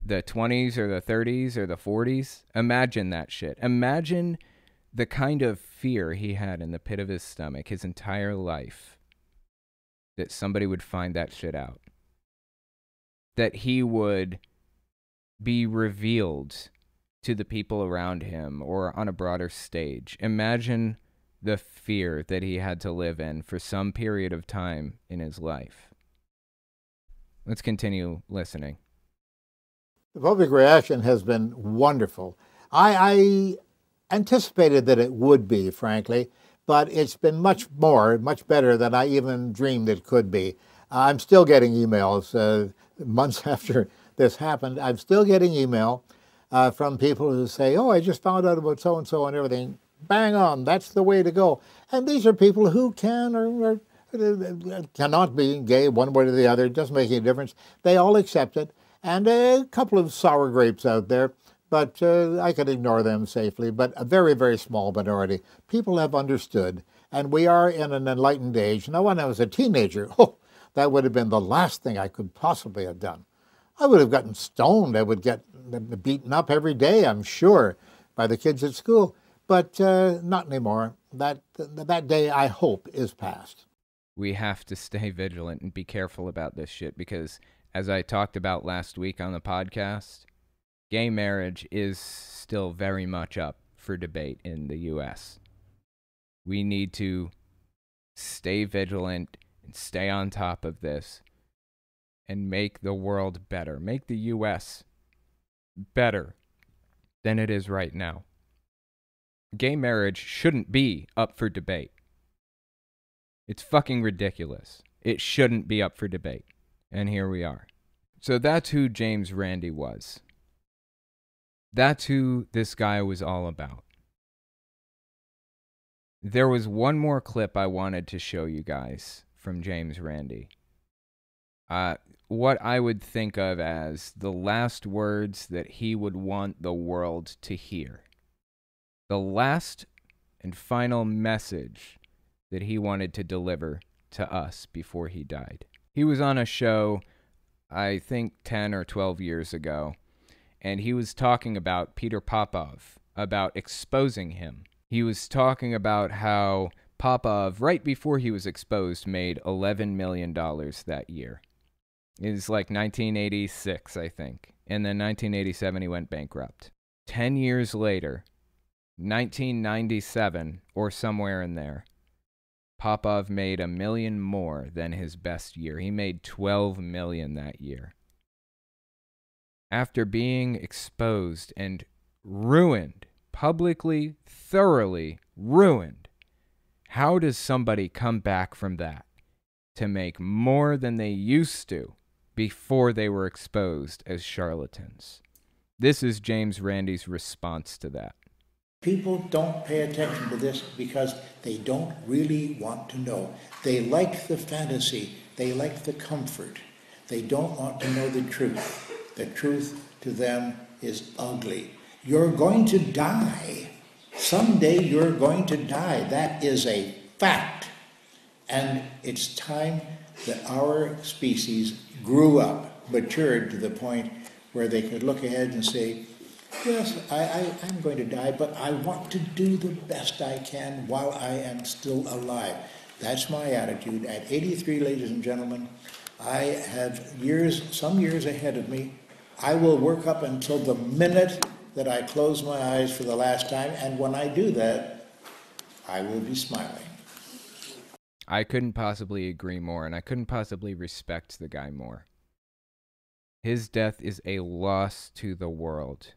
20s or the 30s or the 40s? Imagine that shit. Imagine the kind of fear he had in the pit of his stomach his entire life that somebody would find that shit out. That he would be revealed to the people around him or on a broader stage. Imagine the fear that he had to live in for some period of time in his life. Let's continue listening. The public reaction has been wonderful. I anticipated that it would be, frankly, but it's been much better than I even dreamed it could be. I'm still getting emails months after this happened. I'm still getting email from people who say, oh, I just found out about so-and-so and everything. Bang on, that's the way to go. And these are people who can or cannot be gay one way or the other. It doesn't make any difference. They all accept it. And a couple of sour grapes out there, but I could ignore them safely. But a very, very small minority. People have understood. And we are in an enlightened age. Now, when I was a teenager, that would have been the last thing I could possibly have done. I would have gotten stoned. I would get beaten up every day, I'm sure, by the kids at school. But not anymore. That day, I hope, is past. We have to stay vigilant and be careful about this shit because, as I talked about last week on the podcast, gay marriage is still very much up for debate in the U.S. We need to stay vigilant and stay on top of this and make the world better. Make the U.S. better than it is right now. Gay marriage shouldn't be up for debate. It's fucking ridiculous. It shouldn't be up for debate. And here we are. So that's who James Randi was. That's who this guy was all about. There was one more clip I wanted to show you guys from James Randi. what I would think of as the last words that he would want the world to hear. The last and final message that he wanted to deliver to us before he died. He was on a show, I think 10 or 12 years ago, and he was talking about Peter Popov, about exposing him. He was talking about how Popov, right before he was exposed, made $11 million that year. It was like 1986, I think. And then 1987, he went bankrupt. 10 years later, 1997, or somewhere in there, Popov made $1 million more than his best year. He made $12 million that year. After being exposed and ruined, publicly, thoroughly ruined, how does somebody come back from that to make more than they used to before they were exposed as charlatans? This is James Randi's response to that. People don't pay attention to this because they don't really want to know. They like the fantasy. They like the comfort. They don't want to know the truth. The truth to them is ugly. You're going to die. Someday you're going to die. That is a fact. And it's time that our species grew up, matured to the point where they could look ahead and say, yes, I'm going to die, but I want to do the best I can while I am still alive. That's my attitude. At 83, ladies and gentlemen, I have some years ahead of me. I will work up until the minute that I close my eyes for the last time, and when I do that, I will be smiling. I couldn't possibly agree more, and I couldn't possibly respect the guy more. His death is a loss to the world.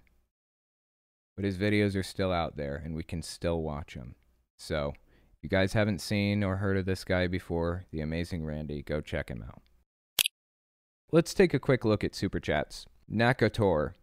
But his videos are still out there, and we can still watch them. So, if you guys haven't seen or heard of this guy before, The Amazing Randi, go check him out. Let's take a quick look at Super Chats. Nakator.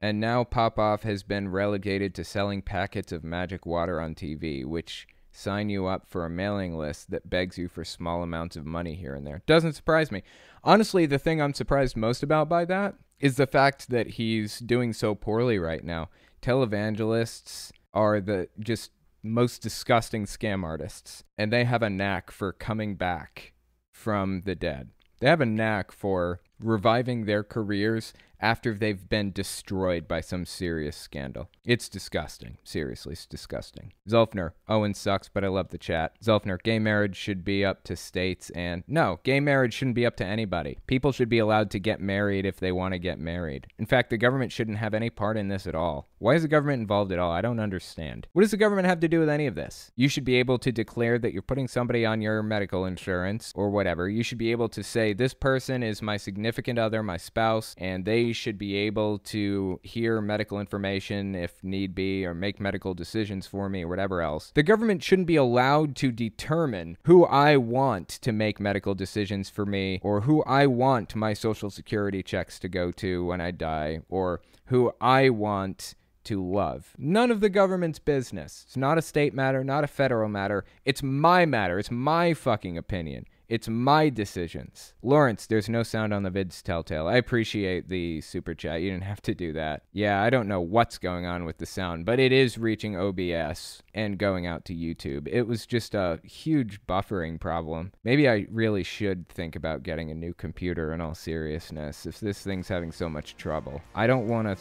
And now Popov has been relegated to selling packets of magic water on TV, which sign you up for a mailing list that begs you for small amounts of money here and there. Doesn't surprise me. Honestly, the thing I'm surprised most about by that is the fact that he's doing so poorly right now. Televangelists are the just most disgusting scam artists, and they have a knack for coming back from the dead. They have a knack for reviving their careers after they've been destroyed by some serious scandal. It's disgusting. Seriously, it's disgusting. Zulfner, Owen sucks, but I love the chat. Zulfner, gay marriage should be up to states, and no, gay marriage shouldn't be up to anybody. People should be allowed to get married if they want to get married. In fact, the government shouldn't have any part in this at all. Why is the government involved at all? I don't understand. What does the government have to do with any of this? You should be able to declare that you're putting somebody on your medical insurance or whatever. You should be able to say, this person is my significant other, my spouse, and they should be able to hear medical information if need be, or make medical decisions for me, or whatever else. The government shouldn't be allowed to determine who I want to make medical decisions for me, or who I want my Social Security checks to go to when I die, or who I want to love. None of the government's business. It's not a state matter, not a federal matter. It's my matter. It's my fucking opinion. It's my decisions. Lawrence, there's no sound on the vids, Telltale. I appreciate the super chat. You didn't have to do that. Yeah, I don't know what's going on with the sound, but it is reaching OBS and going out to YouTube. It was just a huge buffering problem. Maybe I really should think about getting a new computer in all seriousness if this thing's having so much trouble. I don't want to,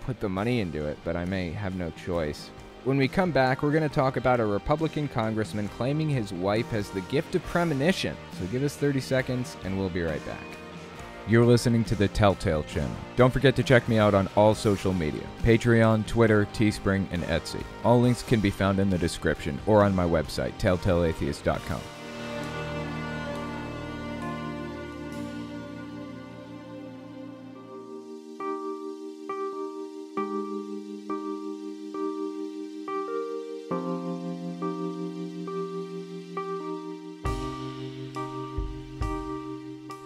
put the money into it, but I may have no choice. When we come back, we're going to talk about a Republican congressman claiming his wife has the gift of premonition. So give us 30 seconds, and we'll be right back. You're listening to the Telltale Channel. Don't forget to check me out on all social media. Patreon, Twitter, Teespring, and Etsy. All links can be found in the description or on my website, telltaleatheist.com.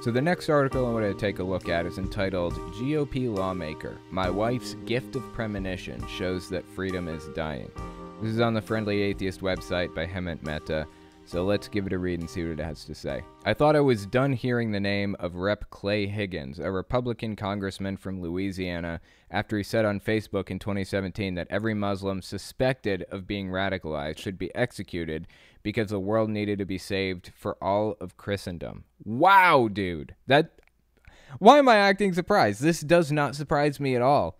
So the next article I want to take a look at is entitled, GOP Lawmaker, My Wife's Gift of Premonition Shows That Freedom is Dying. This is on the Friendly Atheist website by Hemant Mehta. So let's give it a read and see what it has to say. I thought I was done hearing the name of Rep. Clay Higgins, a Republican congressman from Louisiana, after he said on Facebook in 2017 that every Muslim suspected of being radicalized should be executed because the world needed to be saved for all of Christendom. Wow, dude. Why am I acting surprised? This does not surprise me at all.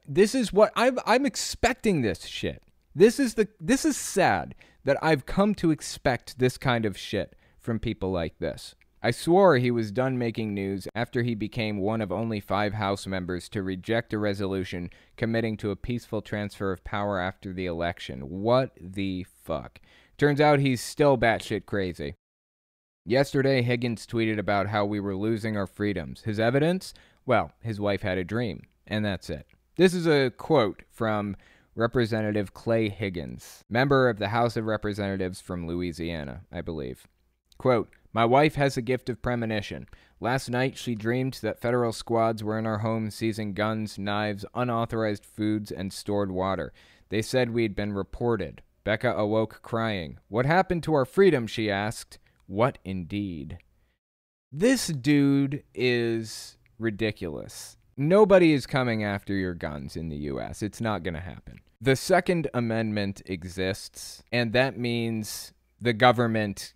This is what I'm expecting this shit. This is sad that I've come to expect this kind of shit from people like this. I swore he was done making news after he became one of only 5 House members to reject a resolution committing to a peaceful transfer of power after the election. What the fuck? Turns out he's still batshit crazy. Yesterday, Higgins tweeted about how we were losing our freedoms. His evidence? Well, his wife had a dream, and that's it. This is a quote from Representative Clay Higgins, member of the House of Representatives from Louisiana, I believe. Quote, "My wife has a gift of premonition. Last night she dreamed that federal squads were in our home seizing guns, knives, unauthorized foods, and stored water. They said we'd been reported. Becca awoke crying. 'What happened to our freedom?' she asked. What indeed?" This dude is ridiculous. Nobody is coming after your guns in the U.S. It's not going to happen. The Second Amendment exists, and that means the government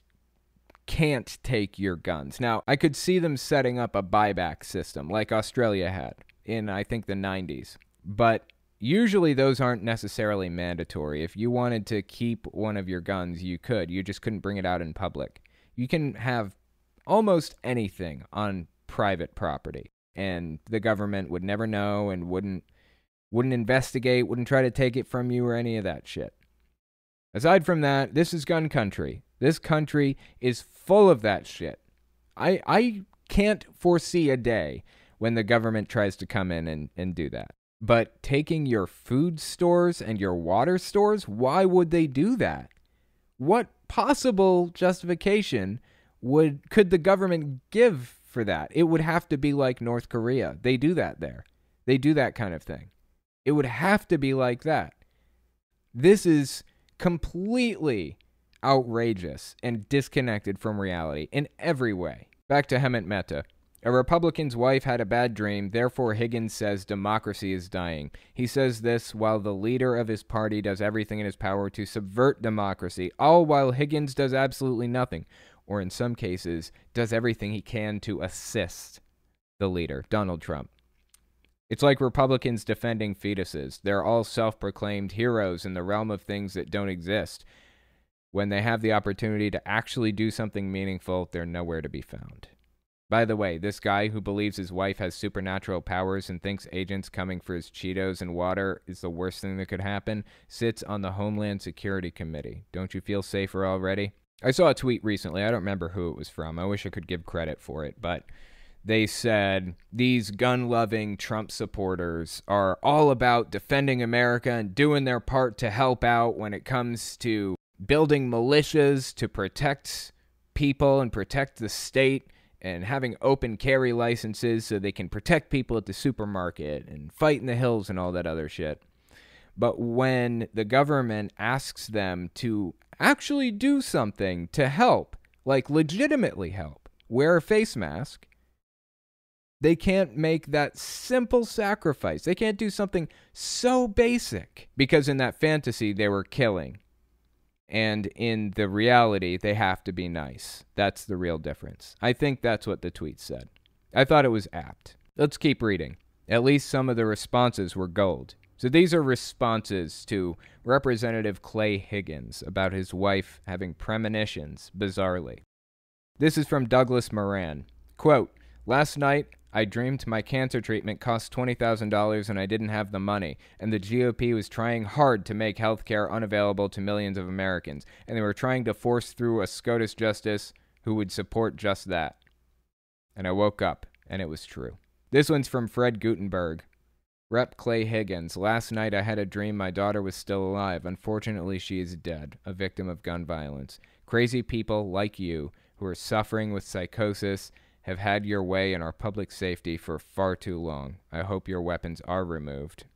can't take your guns. Now, I could see them setting up a buyback system like Australia had in, I think, the 90s. But usually those aren't necessarily mandatory. If you wanted to keep one of your guns, you could. You just couldn't bring it out in public. You can have almost anything on private property, and the government would never know and wouldn't investigate, wouldn't try to take it from you or any of that shit. Aside from that, this is gun country. This country is full of that shit. I can't foresee a day when the government tries to come in and do that. But taking your food stores and your water stores, why would they do that? What possible justification could the government give for that? It would have to be like North Korea. They do that there. They do that kind of thing. It would have to be like that. This is completely outrageous and disconnected from reality in every way. Back to Hemant Mehta. A Republican's wife had a bad dream, therefore Higgins says democracy is dying. He says this while the leader of his party does everything in his power to subvert democracy, all while Higgins does absolutely nothing, or in some cases, does everything he can to assist the leader, Donald Trump. It's like Republicans defending fetuses. They're all self-proclaimed heroes in the realm of things that don't exist. When they have the opportunity to actually do something meaningful, they're nowhere to be found. By the way, this guy who believes his wife has supernatural powers and thinks agents coming for his Cheetos and water is the worst thing that could happen sits on the Homeland Security Committee. Don't you feel safer already? I saw a tweet recently. I don't remember who it was from. I wish I could give credit for it, but they said these gun-loving Trump supporters are all about defending America and doing their part to help out when it comes to building militias to protect people and protect the state, and having open carry licenses so they can protect people at the supermarket and fight in the hills and all that other shit. But when the government asks them to actually do something to help, like legitimately help, wear a face mask, they can't make that simple sacrifice. They can't do something so basic because in that fantasy they were killing. And in the reality, they have to be nice. That's the real difference. I think that's what the tweet said. I thought it was apt. Let's keep reading. At least some of the responses were gold. So these are responses to Representative Clay Higgins about his wife having premonitions, bizarrely. This is from Douglas Moran. Quote, "Last night, I dreamed my cancer treatment cost $20,000 and I didn't have the money, and the GOP was trying hard to make health care unavailable to millions of Americans, and they were trying to force through a SCOTUS justice who would support just that. And I woke up, and it was true." This one's from Fred Gutenberg. Rep. Clay Higgins. "Last night I had a dream my daughter was still alive. Unfortunately, she is dead, a victim of gun violence. Crazy people like you who are suffering with psychosis have had your way in our public safety for far too long. I hope your weapons are removed."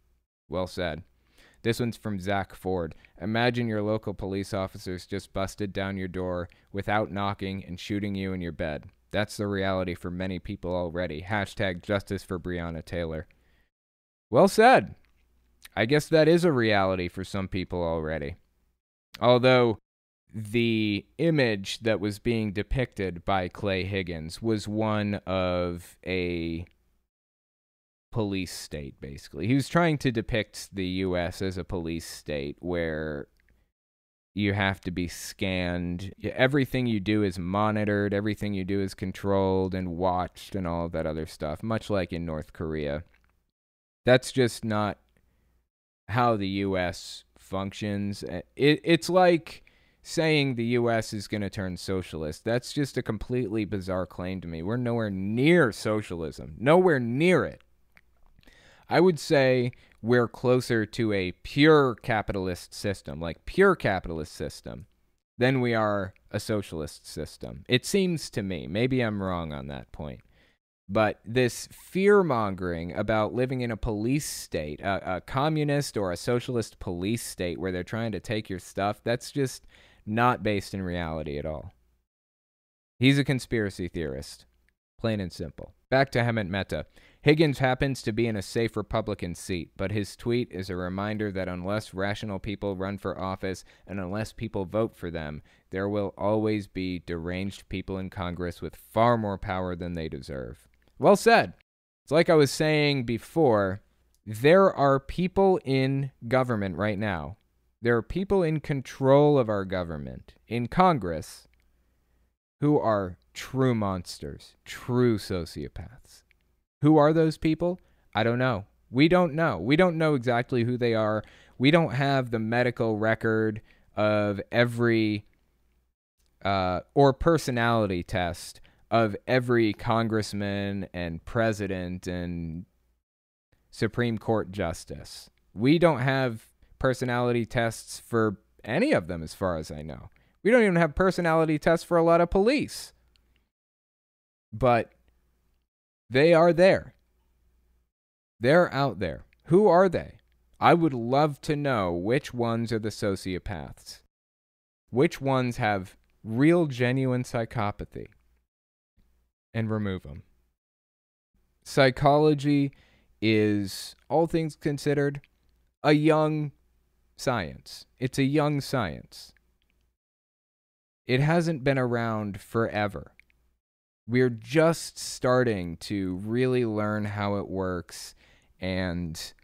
Well said. This one's from Zach Ford. Imagine your local police officers just busted down your door without knocking and shooting you in your bed. That's the reality for many people already. Hashtag justice for Breonna Taylor. Well said. I guess that is a reality for some people already. Although the image that was being depicted by Clay Higgins was one of a police state, basically. He was trying to depict the U.S. as a police state where you have to be scanned. Everything you do is monitored. Everything you do is controlled and watched and all of that other stuff, much like in North Korea. That's just not how the U.S. functions. It's like saying the U.S. is going to turn socialist. That's just a completely bizarre claim to me. We're nowhere near socialism. Nowhere near it. I would say we're closer to a pure capitalist system, like pure capitalist system, than we are a socialist system. It seems to me. Maybe I'm wrong on that point. But this fear-mongering about living in a police state, a communist or a socialist police state where they're trying to take your stuff, that's just not based in reality at all. He's a conspiracy theorist, plain and simple. Back to Hemant Mehta. Higgins happens to be in a safe Republican seat, but his tweet is a reminder that unless rational people run for office and unless people vote for them, there will always be deranged people in Congress with far more power than they deserve. Well said. It's like I was saying before, there are people in government right now. There are people in control of our government, in Congress, who are true monsters, true sociopaths. Who are those people? I don't know. We don't know. We don't know exactly who they are. We don't have the medical record of every or personality test of every congressman and president and Supreme Court justice. We don't have personality tests for any of them as far as I know. We don't even have personality tests for a lot of police. But they are there. They're out there. Who are they? I would love to know which ones are the sociopaths. Which ones have real, genuine psychopathy. And remove them. Psychology is, all things considered, a young science. It's a young science. It hasn't been around forever. We're just starting to really learn how it works and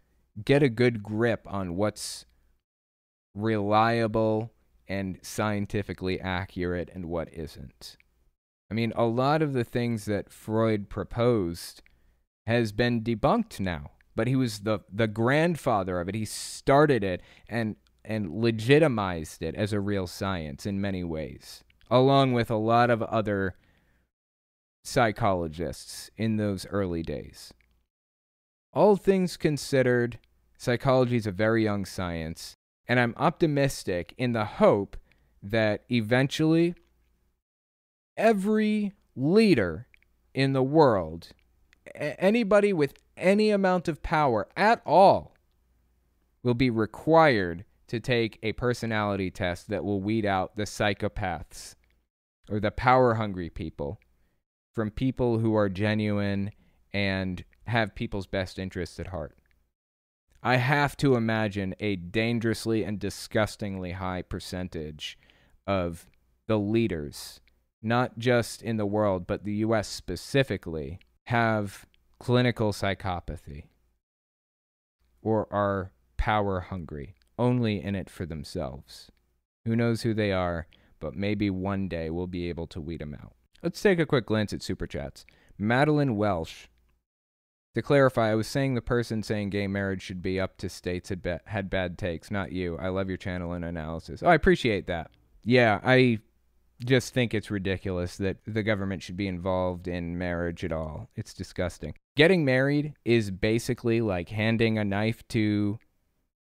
get a good grip on what's reliable and scientifically accurate and what isn't. I mean, a lot of the things that Freud proposed has been debunked now, but he was the grandfather of it. He started it and legitimized it as a real science in many ways, along with a lot of other psychologists in those early days. All things considered, psychology is a very young science, and I'm optimistic in the hope that eventually every leader in the world, anybody with any amount of power at all, will be required to take a personality test that will weed out the psychopaths or the power-hungry people from people who are genuine and have people's best interests at heart. I have to imagine a dangerously and disgustingly high percentage of the leaders, not just in the world, but the U.S. specifically, have clinical psychopathy or are power hungry, only in it for themselves. Who knows who they are, but maybe one day we'll be able to weed them out. Let's take a quick glance at Super Chats. Madeline Welsh. To clarify, I was saying the person saying gay marriage should be up to states had bad takes, not you. I love your channel and analysis. Oh, I appreciate that. Yeah, I just think it's ridiculous that the government should be involved in marriage at all. It's disgusting. Getting married is basically like handing a knife to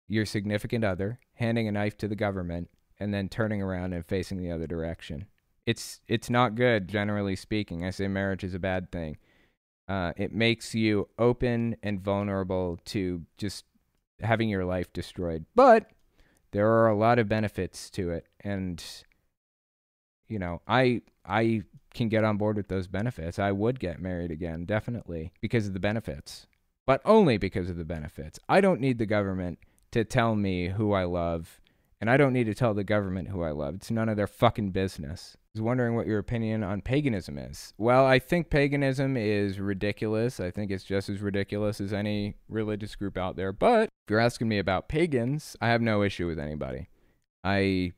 your significant other, handing a knife to the government, and then turning around and facing the other direction. It's not good, generally speaking. I say marriage is a bad thing. It makes you open and vulnerable to just having your life destroyed. But there are a lot of benefits to it, and you know, I can get on board with those benefits. I would get married again, definitely, because of the benefits, but only because of the benefits. I don't need the government to tell me who I love, and I don't need to tell the government who I love. It's none of their fucking business. I was wondering what your opinion on paganism is. Well, I think paganism is ridiculous. I think it's just as ridiculous as any religious group out there. But if you're asking me about pagans, I have no issue with anybody. I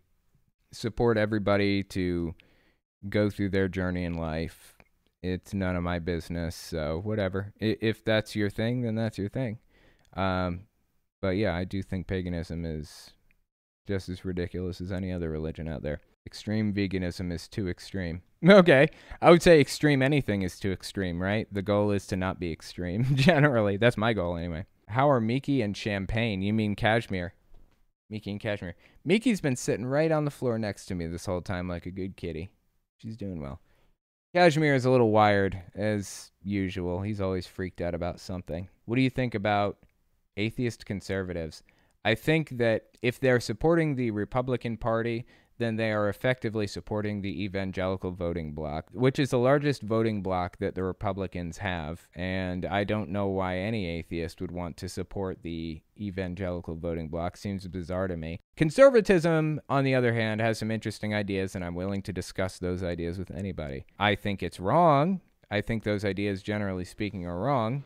support everybody to go through their journey in life. It's none of my business, so whatever. If that's your thing, then that's your thing. But yeah, I do think paganism is just as ridiculous as any other religion out there. Extreme veganism is too extreme. Okay, I would say extreme anything is too extreme, right? The goal is to not be extreme, generally. That's my goal anyway. How are Miki and Champagne? You mean Kashmir. Miki and Kashmir. Miki's been sitting right on the floor next to me this whole time like a good kitty. She's doing well. Kashmir is a little wired, as usual. He's always freaked out about something. What do you think about atheist conservatives? I think that if they're supporting the Republican Party, then they are effectively supporting the evangelical voting bloc, which is the largest voting bloc that the Republicans have. And I don't know why any atheist would want to support the evangelical voting bloc. Seems bizarre to me. Conservatism, on the other hand, has some interesting ideas, and I'm willing to discuss those ideas with anybody. I think it's wrong. I think those ideas, generally speaking, are wrong.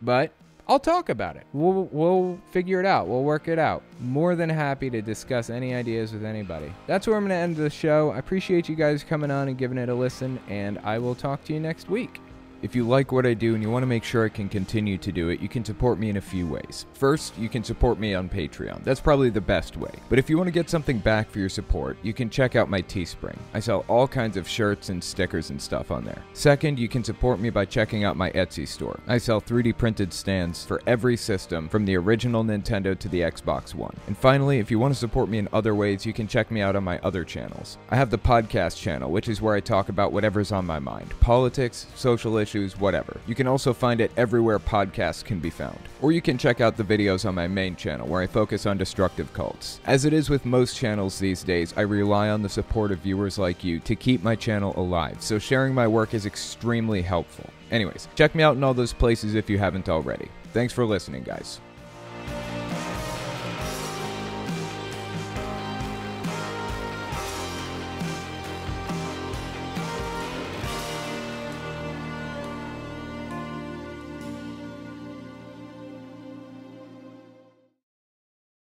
But I'll talk about it. We'll figure it out. We'll work it out. More than happy to discuss any ideas with anybody. That's where I'm going to end the show. I appreciate you guys coming on and giving it a listen, and I will talk to you next week. If you like what I do and you want to make sure I can continue to do it, you can support me in a few ways. First, you can support me on Patreon. That's probably the best way. But if you want to get something back for your support, you can check out my Teespring. I sell all kinds of shirts and stickers and stuff on there. Second, you can support me by checking out my Etsy store. I sell 3D printed stands for every system, from the original Nintendo to the Xbox One. And finally, if you want to support me in other ways, you can check me out on my other channels. I have the podcast channel, which is where I talk about whatever's on my mind. Politics, social issues, whatever. You can also find it everywhere podcasts can be found. Or you can check out the videos on my main channel, where I focus on destructive cults. As it is with most channels these days, I rely on the support of viewers like you to keep my channel alive, so sharing my work is extremely helpful. Anyways, check me out in all those places if you haven't already. Thanks for listening, guys.